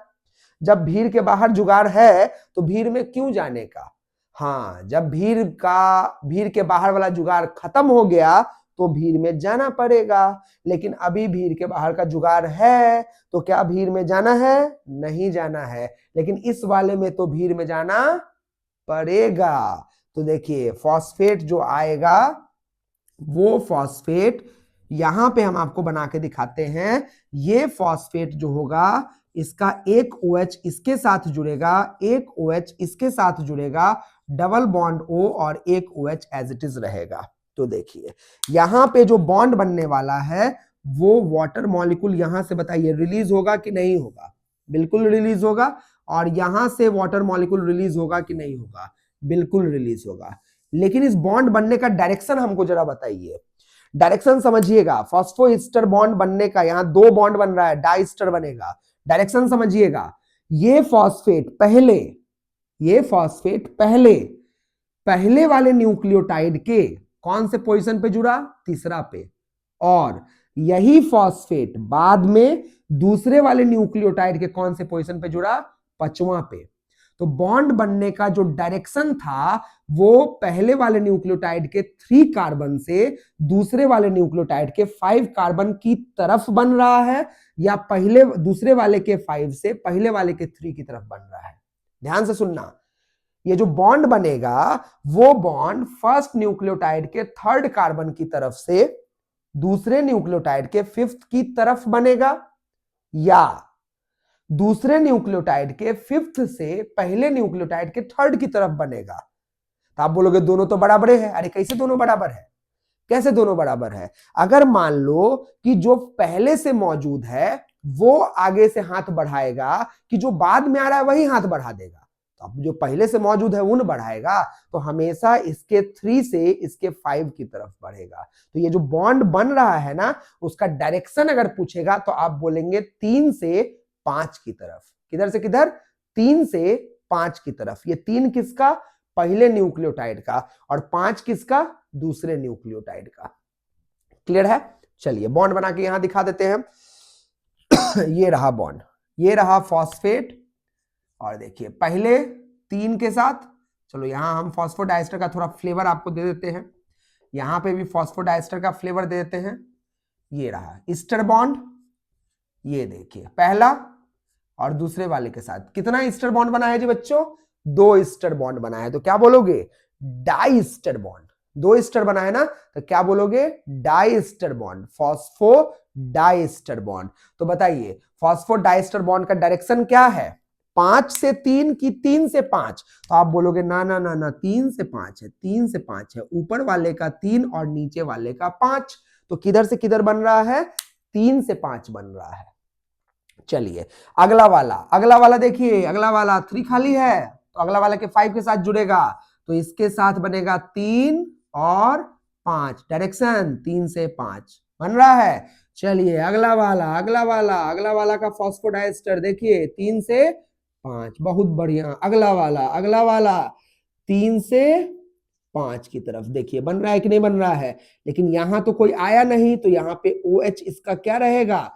जब भीड़ के बाहर जुगाड़ है तो भीड़ में क्यों जाने का? हाँ, जब भीड़ के बाहर वाला जुगाड़ खत्म हो गया तो भीड़ में जाना पड़ेगा, लेकिन अभी भीड़ के बाहर का जुगाड़ है, तो क्या भीड़ में जाना है? नहीं जाना है, लेकिन इस वाले में तो भीड़ में जाना पड़ेगा। तो देखिए फॉस्फेट जो आएगा, वो फॉस्फेट यहां पे हम आपको बना के दिखाते हैं। ये फॉस्फेट जो होगा, इसका एक OH इसके साथ जुड़ेगा, एक OH इसके साथ जुड़ेगा, डबल बॉन्ड O और एक OH एज इट इज रहेगा। तो देखिए यहां पे जो बॉन्ड बनने वाला है वो वाटर मॉलिक्यूल यहां से बताइए रिलीज होगा कि नहीं होगा? बिल्कुल रिलीज होगा। और यहां से वाटर मॉलिक्यूल रिलीज होगा कि नहीं होगा? बिल्कुल रिलीज होगा। लेकिन इस बॉन्ड बनने का डायरेक्शन हमको जरा बताइए, डायरेक्शन समझिएगा। फॉस्फोइस्टर बॉन्ड बनने का, यहां 2 बॉन्ड बन रहा है, डाइस्टर बनेगा, डायरेक्शन समझिएगा। ये फॉस्फेट पहले वाले न्यूक्लियोटाइड के कौन से पोजीशन पे जुड़ा? तीसरा पे। और यही फॉस्फेट बाद में दूसरे वाले न्यूक्लियोटाइड के कौन से पोजीशन पे जुड़ा? 5वां पे। तो बॉन्ड बनने का जो डायरेक्शन था वो पहले वाले न्यूक्लियोटाइड के 3 कार्बन से दूसरे वाले न्यूक्लियोटाइड के 5 कार्बन की तरफ बन रहा है, या दूसरे वाले के 5 से पहले वाले के 3 की तरफ बन रहा है? ध्यान से सुनना, ये जो बॉन्ड बनेगा वो बॉन्ड फर्स्ट न्यूक्लियोटाइड के 3rd कार्बन की तरफ से दूसरे न्यूक्लियोटाइड के 5th की तरफ बनेगा, या दूसरे न्यूक्लियोटाइड के 5th से पहले न्यूक्लियोटाइड के 3rd की तरफ बनेगा? तो आप बोलोगे दोनों तो बराबर है। अरे कैसे दोनों बराबर है? कैसे दोनों बराबर है? अगर मान लो कि जो पहले से मौजूद है वो आगे से हाथ बढ़ाएगा, कि जो बाद में आ रहा है वही हाथ बढ़ा देगा, तो अब जो पहले से मौजूद है उन बढ़ाएगा, तो हमेशा इसके 3 से इसके 5 की तरफ बढ़ेगा। तो ये जो बॉन्ड बन रहा है ना, उसका डायरेक्शन अगर पूछेगा तो आप बोलेंगे 3 से 5 की तरफ। किधर से किधर? 3 से 5 की तरफ। ये 3 किसका? पहले न्यूक्लियोटाइड का, और 5 किसका? दूसरे न्यूक्लियोटाइड का। क्लियर है? चलिए बॉन्ड बना के यहां दिखा देते हैं। ये रहा बॉन्ड, ये रहा फॉस्फेट, और देखिए पहले 3 के साथ, चलो यहाँ हम फॉस्फोडाइस्टर का थोड़ा फ्लेवर आपको दे देते हैं, यहाँ पे भी फॉस्फोडाइस्टर का फ्लेवर दे देते हैं। ये रहा ईस्टर बॉन्ड, ये देखिए पहला और दूसरे वाले के साथ कितना ईस्टर बॉन्ड बना है जी बच्चों, 2 ईस्टर बॉन्ड बना है। तो क्या बोलोगे, डाई ईस्टर बॉन्ड। 2 ईस्टर बना है ना, तो क्या बोलोगे, di ester bond, phospho di ester bond. तो बताइए फॉस्फो डाई ईस्टर बॉन्ड का डायरेक्शन क्या है, 5 से 3 की 3 से 5। तो आप बोलोगे ना ना ना ना 3 से 5 है, 3 से 5 है, ऊपर वाले का 3 और नीचे वाले का 5। तो किधर से किधर बन रहा है, 3 से 5 बन रहा है। चलिए अगला वाला देखिए, अगला वाला 3 खाली है, तो अगला वाला के 5 के साथ जुड़ेगा, तो इसके साथ बनेगा 3 और 5, डायरेक्शन 3 से 5 बन रहा है। चलिए अगला वाला का फॉस्फोडाइस्टर देखिए 3 से 5, बहुत बढ़िया। अगला वाला 3 से 5 की तरफ देखिए बन रहा है कि नहीं बन रहा है, लेकिन यहां तो कोई आया नहीं, तो यहाँ पे OH इसका क्या रहेगा,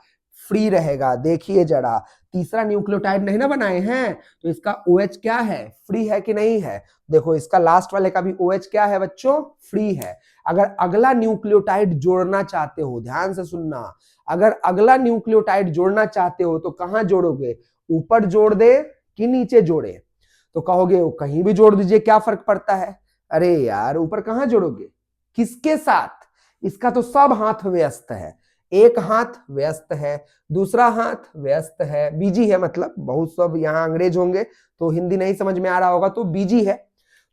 फ्री रहेगा। देखिए जरा, तीसरा न्यूक्लियोटाइड नहीं ना बनाए हैं, तो इसका OH क्या है, फ्री है कि नहीं है। देखो इसका लास्ट वाले का भी OH क्या है बच्चों, फ्री है। अगर अगला न्यूक्लियोटाइड जोड़ना चाहते हो, ध्यान से सुनना, अगर अगला न्यूक्लियोटाइड जोड़ना चाहते हो तो कहां जोड़ोगे, ऊपर जोड़ दे कि नीचे जोड़े। तो कहोगे वो कहीं भी जोड़ दीजिए, क्या फर्क पड़ता है। अरे यार ऊपर कहां जोड़ोगे, किसके साथ, इसका तो सब हाथ व्यस्त है, एक हाथ व्यस्त है, दूसरा हाथ व्यस्त है, बीजी है, मतलब बहुत सब यहाँ अंग्रेज होंगे तो हिंदी नहीं समझ में आ रहा होगा, तो बीजी है।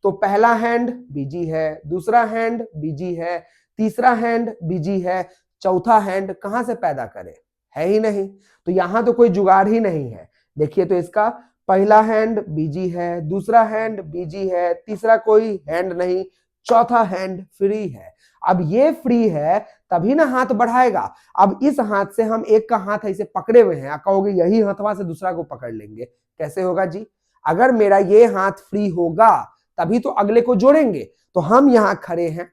तो पहला हैंड बीजी है, दूसरा हैंड बीजी है, तीसरा हैंड बीजी है, चौथा हैंड कहां से पैदा करे, है ही नहीं। तो यहां तो कोई जुगाड़ ही नहीं है। देखिए तो इसका पहला हैंड बीजी है, दूसरा हैंड बीजी है, तीसरा कोई हैंड नहीं, चौथा हैंड फ्री है। अब ये फ्री है तभी ना हाथ बढ़ाएगा। अब इस हाथ से हम एक का हाथ ऐसे पकड़े हुए हैं, कहोगे यही हाथवा से दूसरा को पकड़ लेंगे, कैसे होगा जी। अगर मेरा ये हाथ फ्री होगा तभी तो अगले को जोड़ेंगे। तो हम यहां खड़े हैं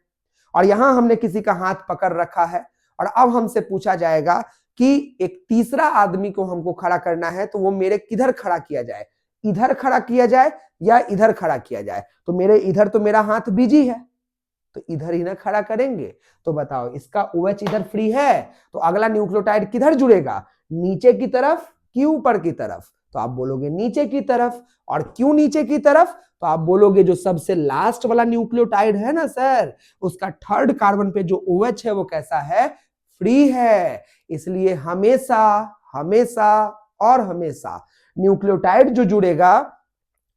और यहां हमने किसी का हाथ पकड़ रखा है, और अब हमसे पूछा जाएगा कि एक तीसरा आदमी को हमको खड़ा करना है, तो वो मेरे किधर खड़ा किया जाए, इधर खड़ा किया जाए या इधर खड़ा किया जाए। तो मेरे इधर तो मेरा हाथ बिजी है, तो इधर ही ना खड़ा करेंगे। तो बताओ इसका OH इधर फ्री है, तो अगला न्यूक्लियोटाइड किधर जुड़ेगा, नीचे की तरफ कि ऊपर की तरफ। तो आप बोलोगे नीचे की तरफ। और क्यों नीचे की तरफ, तो आप बोलोगे जो सबसे लास्ट वाला न्यूक्लियोटाइड है ना सर, उसका 3rd कार्बन पे जो OH है वो कैसा है, फ्री है। इसलिए हमेशा हमेशा और हमेशा न्यूक्लियोटाइड जो जुड़ेगा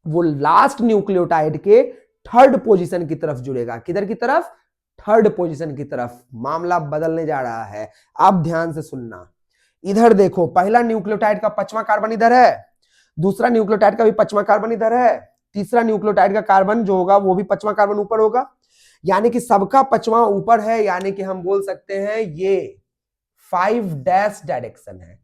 वो लास्ट न्यूक्लियोटाइड के 3rd पोजीशन की तरफ जुड़ेगा। किधर की तरफ, 3rd पोजीशन की तरफ। मामला बदलने जा रहा है, आप ध्यान से सुनना। इधर देखो, पहला न्यूक्लियोटाइड का 5वां कार्बन इधर है, दूसरा न्यूक्लियोटाइड का भी 5वां कार्बन इधर है, तीसरा न्यूक्लियोटाइड का कार्बन जो होगा वो भी 5वां कार्बन ऊपर होगा, यानी कि सबका 5वां ऊपर है। यानी कि हम बोल सकते हैं ये 5 डैश डायरेक्शन है।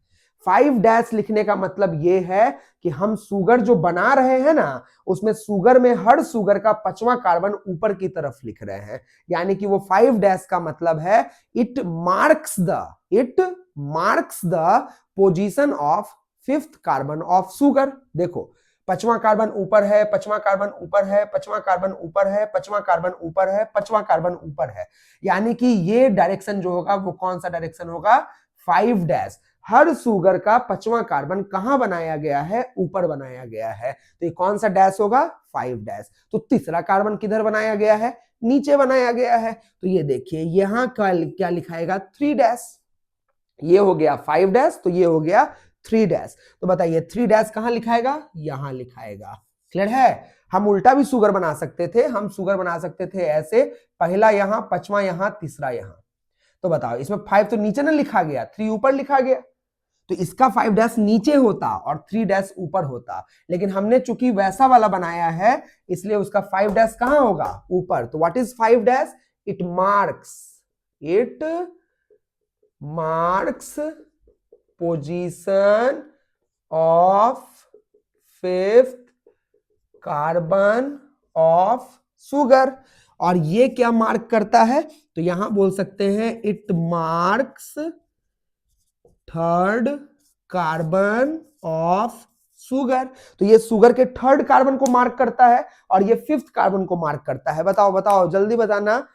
5 डैश लिखने का मतलब ये है कि हम सुगर जो बना रहे हैं ना, उसमें सुगर में हर सुगर का 5वां कार्बन ऊपर की तरफ लिख रहे हैं। यानी कि वो 5 डैश का मतलब है it marks the position of 5th carbon of sugar. देखो 5वां कार्बन ऊपर है, 5वां कार्बन ऊपर है, 5वां कार्बन ऊपर है, 5वां कार्बन ऊपर है, 5वां कार्बन ऊपर है। यानी कि ये डायरेक्शन जो होगा वो कौन सा डायरेक्शन होगा, 5 डैश। हर सुगर का 5वां कार्बन कहां बनाया गया है, ऊपर बनाया गया है। तो ये कौन सा डैश होगा, 5 डैश। तो तीसरा कार्बन किधर बनाया गया है, नीचे बनाया गया है। तो ये देखिए यहां क्या लिखाएगा, 3 डैश। ये हो गया 5 डैश, तो ये हो गया 3 डैश। तो बताइए 3 डैश कहां लिखाएगा, यहां लिखाएगा। क्लियर है। हम उल्टा भी सुगर बना सकते थे, हम सुगर बना सकते थे ऐसे, पहला यहां, 5वां यहां, तीसरा यहां। तो बताओ इसमें 5 तो नीचे ना लिखा गया, 3 ऊपर लिखा गया, तो इसका 5 डैश नीचे होता और 3 डैश ऊपर होता। लेकिन हमने चूंकि वैसा वाला बनाया है इसलिए उसका 5 डैश कहां होगा, ऊपर। तो what is 5 dash, it marks position of 5th carbon of sugar. और ये क्या मार्क करता है, तो यहां बोल सकते हैं it marks 3rd carbon of sugar. तो ये सुगर के थर्ड कार्बन को मार्क करता है और ये फिफ्थ कार्बन को मार्क करता है। बताओ बताओ जल्दी बताना,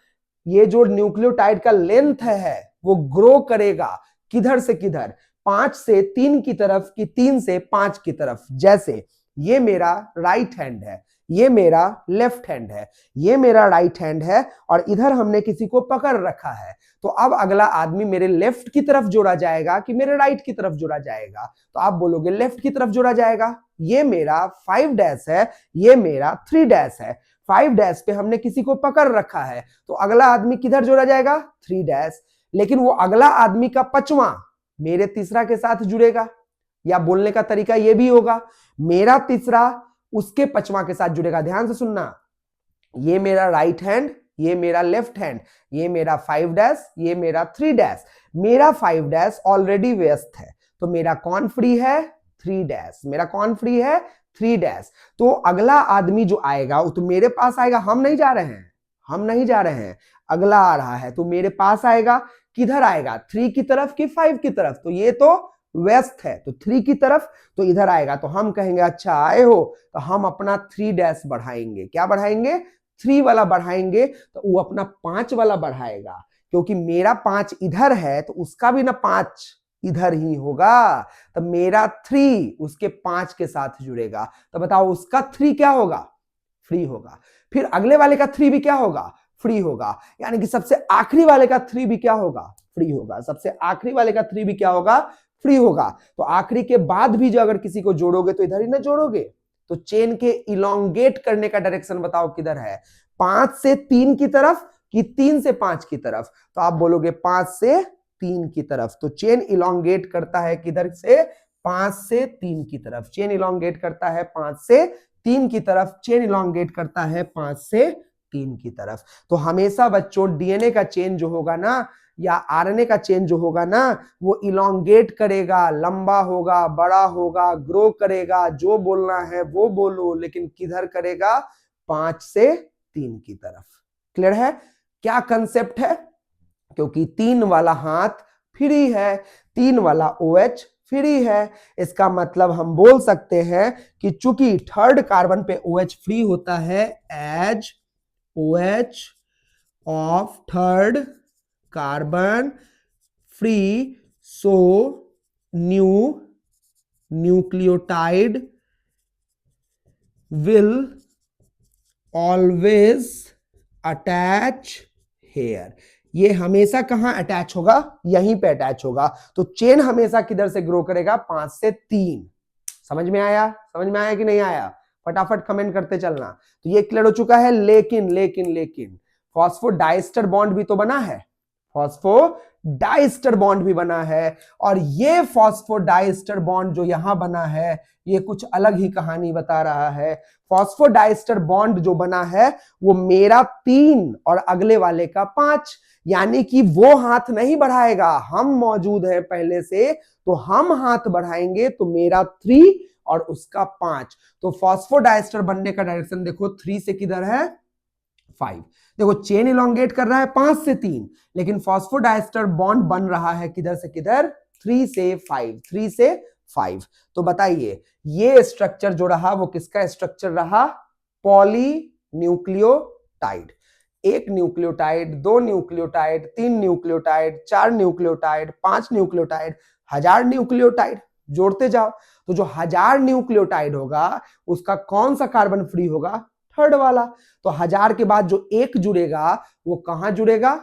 ये जो न्यूक्लियोटाइड का लेंथ है वो ग्रो करेगा किधर से किधर, 5 से 3 की तरफ कि 3 से 5 की तरफ। जैसे ये मेरा राइट हैंड है, ये मेरा लेफ्ट हैंड है, ये मेरा राइट हैंड है और इधर हमने किसी को पकड़ रखा है। तो अब अगला आदमी मेरे लेफ्ट की तरफ जोड़ा जाएगा कि मेरे राइट की तरफ जोड़ा जाएगा? तो आप बोलोगे लेफ्ट की तरफ जोड़ा जाएगा। ये मेरा 5 डैश है, ये मेरा 3 डैश है। 5 डैश पे हमने किसी को पकड़ रखा है, तो अगला आदमी किधर जोड़ा जाएगा? 3 डैश। लेकिन वो अगला आदमी का पचवां मेरे तीसरा के साथ जुड़ेगा, या बोलने का तरीका ये भी होगा मेरा तीसरा उसके पचवां के साथ जुड़ेगा। ध्यान से सुनना, ये मेरा राइट हैंड, ये मेरा लेफ्ट हैंड, ये मेरा 5 डैश, ये मेरा 3 डैश। मेरा 5 डैश ऑलरेडी व्यस्त है, तो मेरा कौन फ्री है? 3 डैश। मेरा कौन फ्री है? 3 डैश। तो अगला आदमी जो आएगा वो तो मेरे पास आएगा, हम नहीं जा रहे हैं, हम नहीं जा रहे हैं, अगला आ रहा है तो मेरे पास आएगा। किधर आएगा? 3 की तरफ कि 5 की तरफ? तो ये तो व्यस्त है तो 3 की तरफ, तो इधर आएगा। तो हम कहेंगे अच्छा आए हो, तो हम अपना 3 डैश बढ़ाएंगे। क्या बढ़ाएंगे? 3 वाला बढ़ाएंगे। तो वो अपना 5 वाला बढ़ाएगा, क्योंकि मेरा 5 इधर है तो उसका भी ना 5 इधर ही होगा। तो मेरा 3 उसके 5 के साथ जुड़ेगा। तो बताओ उसका 3 क्या होगा? फ्री होगा। फिर अगले वाले का 3 भी क्या होगा? फ्री होगा। यानी कि सबसे आखिरी वाले का 3 भी क्या होगा? फ्री होगा। सबसे आखिरी वाले का 3 भी क्या होगा? फ्री होगा। तो आखिरी के बाद भी जो अगर किसी को जोड़ोगे तो इधर ही ना जोड़ोगे। तो चेन के इलोंगेट करने का डायरेक्शन बताओ किधर है? 5 से 3 की तरफ कि 3 से 5 की तरफ? तो आप बोलोगे 5 से 3 की तरफ। तो चेन इलोंगेट करता है किधर से? 5 से 3 की तरफ। चेन इलोंगेट करता है 5 से 3 की तरफ। चेन इलोंगेट करता है 5 से 3 की तरफ। तो हमेशा बच्चों डीएनए का चेन जो होगा ना, या आरएनए का चेन जो होगा ना, वो इलोंगेट करेगा, लंबा होगा, बड़ा होगा, ग्रो करेगा। जो बोलना है वो बोलो, लेकिन किधर करेगा? 5 से 3 की तरफ। क्लियर है क्या कंसेप्ट है? क्योंकि 3 वाला हाथ फ्री है, 3 वाला OH फ्री है। इसका मतलब हम बोल सकते हैं कि चूंकि थर्ड कार्बन पे OH फ्री होता है, as OH of third carbon free, so nucleotide will always attach here. ये हमेशा कहां अटैच होगा? यहीं पे अटैच होगा। तो चेन हमेशा किधर से ग्रो करेगा? 5 से 3। समझ में आया? समझ में आया कि नहीं आया? फटाफट कमेंट करते चलना। तो ये क्लियर हो चुका है। लेकिन लेकिन लेकिन फॉस्फोडाइस्टर बॉन्ड भी तो बना है, फॉस्फोडाइस्टर बॉन्ड भी बना है। और ये फॉस्फोडाइस्टर बॉन्ड जो यहां बना है, ये कुछ अलग ही कहानी बता रहा है। फॉस्फोडाइस्टर बॉन्ड जो बना है वो मेरा 3 और अगले वाले का 5, यानी कि वो हाथ नहीं बढ़ाएगा, हम मौजूद हैं पहले से, तो हम हाथ बढ़ाएंगे तो मेरा 3 और उसका 5। तो फॉस्फोडाइस्टर बनने का डायरेक्शन देखो 3 से किधर है? 5। देखो चेन इलोंगेट कर रहा है 5 से 3, लेकिन फॉस्फोडाइस्टर बॉन्ड बन रहा है किधर से किधर? 3 से 5। 3 से 5। तो बताइए ये स्ट्रक्चर जो रहा वो किसका स्ट्रक्चर रहा? Poly nucleotide. 1 nucleotide, 2 nucleotide, 3 nucleotide, 4 nucleotide, 5 nucleotide, 1000 nucleotide. जोड़ते जाओ। तो जो 1000 न्यूक्लियोटाइड होगा उसका कौन सा कार्बन फ्री होगा? थर्ड वाला। तो 1000 के बाद जो 1 जुड़ेगा वो कहां जुड़ेगा?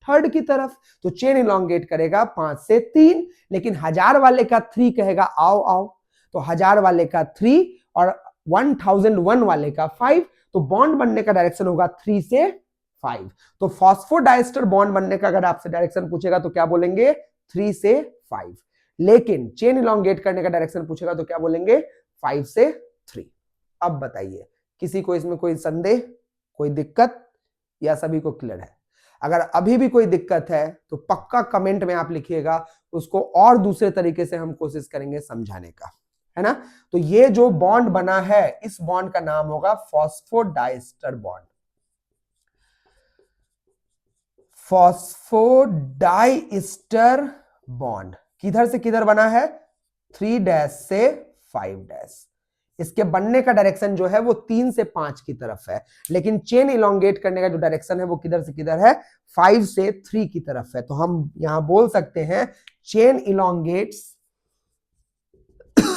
थर्ड की तरफ। तो चेन इलोंगेट करेगा 5 से 3, लेकिन 1000 वाले का 3 कहेगा आओ आओ। तो 1000 वाले का 3 और 1001 वाले का 5। तो बॉन्ड बनने का डायरेक्शन होगा 3 से 5। तो फॉस्फोडाइस्टर बॉन्ड बनने का अगर आपसे डायरेक्शन पूछेगा तो क्या बोलेंगे? 3 से 5। लेकिन चेन इलोंगेट करने का डायरेक्शन पूछेगा तो क्या बोलेंगे? 5 से 3। अब बताइए किसी को इसमें कोई संदेह, कोई दिक्कत, या सभी को क्लियर है? अगर अभी भी कोई दिक्कत है तो पक्का कमेंट में आप लिखिएगा, उसको और दूसरे तरीके से हम कोशिश करेंगे समझाने का, है ना? तो ये जो बॉन्ड बना है इस बॉन्ड का नाम होगा फॉस्फोडाइस्टर बॉन्ड। फॉस्फोडाइस्टर बॉन्ड किधर से किधर बना है? 3 डैश से 5 डैश। इसके बनने का डायरेक्शन जो है वो 3 से 5 की तरफ है, लेकिन चेन इलोंगेट करने का जो डायरेक्शन है वो किधर से किधर है, 5 से 3 की तरफ है। तो हम यहां बोल सकते हैं चेन इलोंगेट्स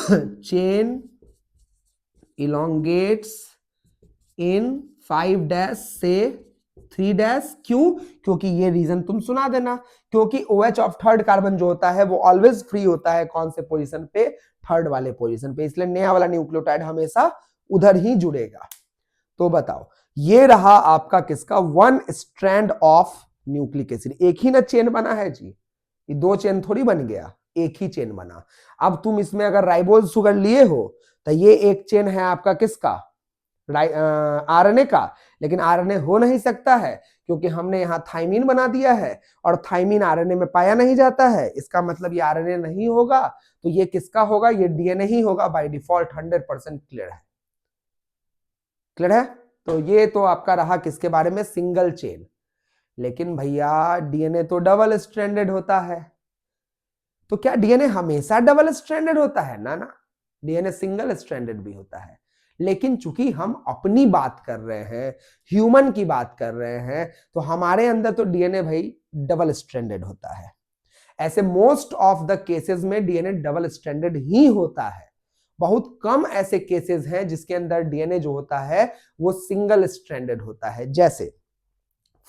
चेन इलोंगेट्स इन 5 डैश से 3 डैश। क्यों? क्योंकि ये रीजन तुम सुना देना, क्योंकि OH ऑफ थर्ड कार्बन जो होता है वो ऑलवेज फ्री होता है कौन से पोजीशन पे, थर्ड वाले पोजीशन पे, इसलिए नया वाला न्यूक्लियोटाइड हमेशा उधर ही जुड़ेगा। तो बताओ ये रहा आपका किसका, one strand of nucleic acid. एक ही ना चेन बना है जी, ये 2 चेन थोड़ी बन गया, एक ही चेन बना। अब तुम इसमें अगर राइबोज शुगर लिए हो तो ये एक चेन है आपका किसका, आरएनए का, लेकिन आरएनए हो नहीं सकता है क्योंकि हमने यहां थाइमीन बना दिया है और थाइमीन आरएनए में पाया नहीं जाता है, इसका मतलब ये आरएनए नहीं होगा। तो ये किसका होगा, ये डीएनए ही होगा बाय डिफॉल्ट। 100% क्लियर है, क्लियर है। तो ये तो आपका रहा किसके बारे में, सिंगल चेन। लेकिन भैया डीएनए तो डबल स्ट्रैंडेड होता है, तो क्या डीएनए हमेशा डबल स्ट्रैंडेड होता है? ना ना, डीएनए सिंगल स्ट्रैंडेड भी होता है। लेकिन चूंकि हम अपनी बात कर रहे हैं, ह्यूमन की बात कर रहे हैं, तो हमारे अंदर तो डीएनए भाई डबल स्ट्रैंडेड होता है। ऐसे मोस्ट ऑफ द केसेस में डीएनए डबल स्ट्रैंडेड ही होता है। बहुत कम ऐसे केसेस हैं जिसके अंदर डीएनए जो होता है वो सिंगल स्ट्रैंडेड होता है, जैसे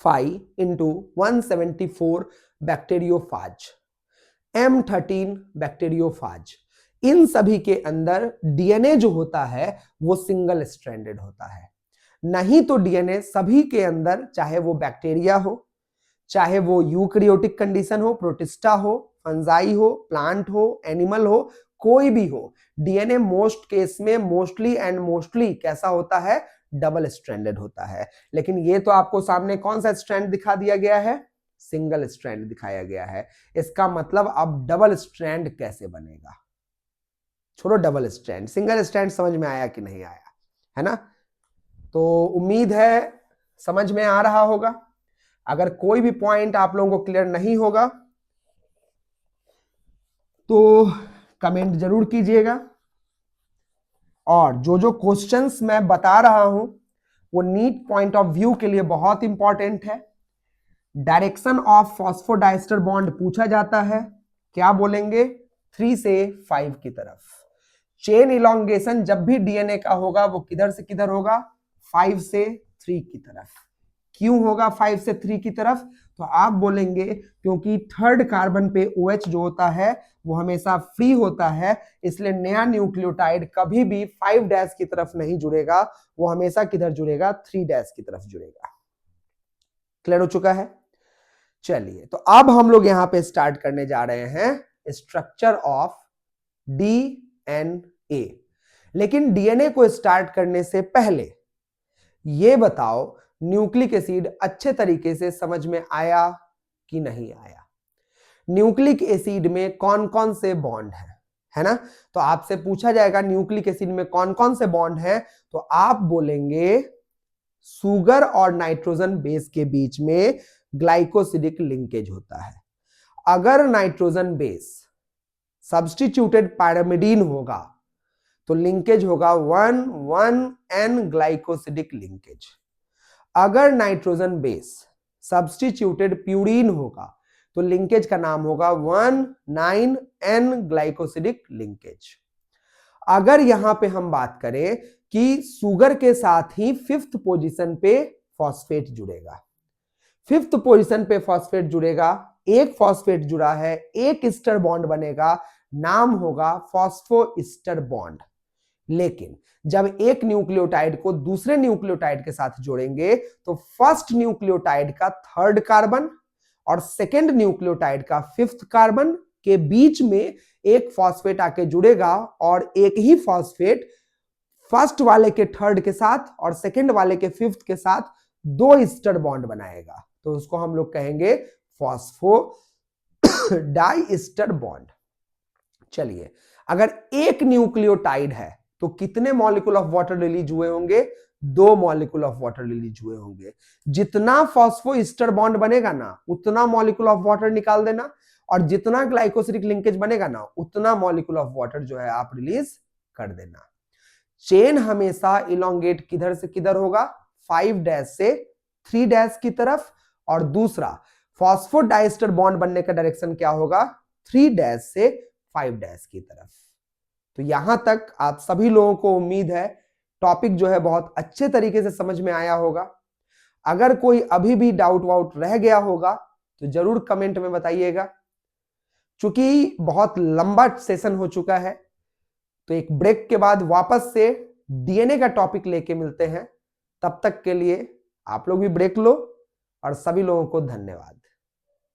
5x174 बैक्टीरियोफाज, M13 बैक्टीरियोफाज, इन सभी के अंदर डीएनए जो होता है वो सिंगल स्ट्रैंडेड होता है। नहीं तो डीएनए सभी के अंदर, चाहे वो बैक्टीरिया हो, चाहे वो यूकैरियोटिक कंडीशन हो, प्रोटिस्टा हो, फंजाई हो, प्लांट हो, एनिमल हो, कोई भी हो, डीएनए मोस्ट केस में मोस्टली एंड मोस्टली कैसा होता है, डबल स्ट्रैंडेड होता है। लेकिन ये तो आपको सामने कौन सा स्ट्रैंड दिखा दिया गया है, सिंगल स्ट्रैंड दिखाया गया है। इसका मतलब अब डबल स्ट्रैंड कैसे बनेगा, छोड़ो डबल स्ट्रैंड, सिंगल स्ट्रैंड समझ में आया कि नहीं आया, है ना। तो उम्मीद है समझ में आ रहा होगा। अगर कोई भी पॉइंट आप लोगों को क्लियर नहीं होगा तो कमेंट जरूर कीजिएगा। और जो जो क्वेश्चंस मैं बता रहा हूं वो नीट पॉइंट ऑफ व्यू के लिए बहुत इंपॉर्टेंट है। डायरेक्शन ऑफ फॉस्फोडाइस्टर बॉन्ड पूछा जाता है, क्या बोलेंगे, 3 से 5 की तरफ। चेन इलोंगेशन जब भी डीएनए का होगा वो किधर से किधर होगा, 5 से 3 की तरफ। क्यों होगा 5 से 3 की तरफ, तो आप बोलेंगे क्योंकि थर्ड कार्बन पे OH जो होता है वो हमेशा फ्री होता है, इसलिए नया न्यूक्लियोटाइड कभी भी 5 डैश की तरफ नहीं जुड़ेगा, वो हमेशा किधर जुड़ेगा, 3 डैश की तरफ जुड़ेगा। क्लियर हो चुका है। चलिए तो अब हम लोग यहां पे स्टार्ट करने जा रहे हैं स्ट्रक्चर ऑफ डीएनए। लेकिन डीएनए को स्टार्ट करने से पहले ये बताओ न्यूक्लिक एसिड अच्छे तरीके से समझ में आया कि नहीं आया। न्यूक्लिक एसिड में कौन कौन से बॉन्ड है ना। तो आपसे पूछा जाएगा न्यूक्लिक एसिड में कौन कौन से बॉन्ड है, तो आप बोलेंगे सुगर और नाइट्रोजन बेस के बीच में ग्लाइकोसिडिक लिंकेज होता है। अगर नाइट्रोजन बेस सब्स्टिट्यूटेड पैरामिडीन होगा तो लिंकेज होगा 1,1N ग्लाइकोसिडिक लिंकेज। अगर नाइट्रोजन बेस सब्स्टिट्यूटेड प्यूरीन होगा तो लिंकेज का नाम होगा 1,9N ग्लाइकोसिडिक लिंकेज। अगर यहां पे हम बात करें कि सुगर के साथ ही 5th पोजीशन पे फॉस्फेट जुड़ेगा, 5th पोजीशन पे फॉस्फेट जुड़ेगा, एक फॉस्फेट जुड़ा है, एक ईस्टर बॉन्ड बनेगा, नाम होगा फॉस्फोईस्टर बॉन्ड। लेकिन जब एक न्यूक्लियोटाइड को दूसरे न्यूक्लियोटाइड के साथ जोड़ेंगे तो फर्स्ट न्यूक्लियोटाइड का 3rd कार्बन और सेकेंड न्यूक्लियोटाइड का 5th कार्बन के बीच में एक फॉस्फेट आके जुड़ेगा और एक ही फॉस्फेट फर्स्ट वाले के 3rd के साथ और सेकेंड वाले के 5th के साथ 2 ईस्टर बॉन्ड बनाएगा, तो उसको हम लोग कहेंगे फॉस्फो डाइईस्टर बॉन्ड। चलिए अगर एक न्यूक्लियोटाइड है तो कितने मॉलिक्यूल ऑफ वाटर रिलीज हुए होंगे, 2 मॉलिक्यूल ऑफ वाटर रिलीज हुए होंगे। जितना फॉस्फोईस्टर बॉन्ड बनेगा ना उतना मॉलिक्यूल ऑफ वाटर निकाल देना, और जितना ग्लाइकोसिडिक लिंकेज बनेगा ना उतना मॉलिक्यूल ऑफ वाटर जो है आप रिलीज कर देना। चेन हमेशा इलोंगेट किधर से किधर होगा, 5' से 3' की तरफ, और दूसरा फॉस्फोडाइस्टर बॉन्ड बनने का डायरेक्शन क्या होगा, 3' से 5' की तरफ। तो यहां तक आप सभी लोगों को उम्मीद है टॉपिक जो है बहुत अच्छे तरीके से समझ में आया होगा। अगर कोई अभी भी डाउट वाउट रह गया होगा तो जरूर कमेंट में बताइएगा। चूंकि बहुत लंबा सेशन हो चुका है तो एक ब्रेक के बाद वापस से डीएनए का टॉपिक लेके मिलते हैं। तब तक के लिए आप लोग भी ब्रेक लो, और सभी लोगों को धन्यवाद।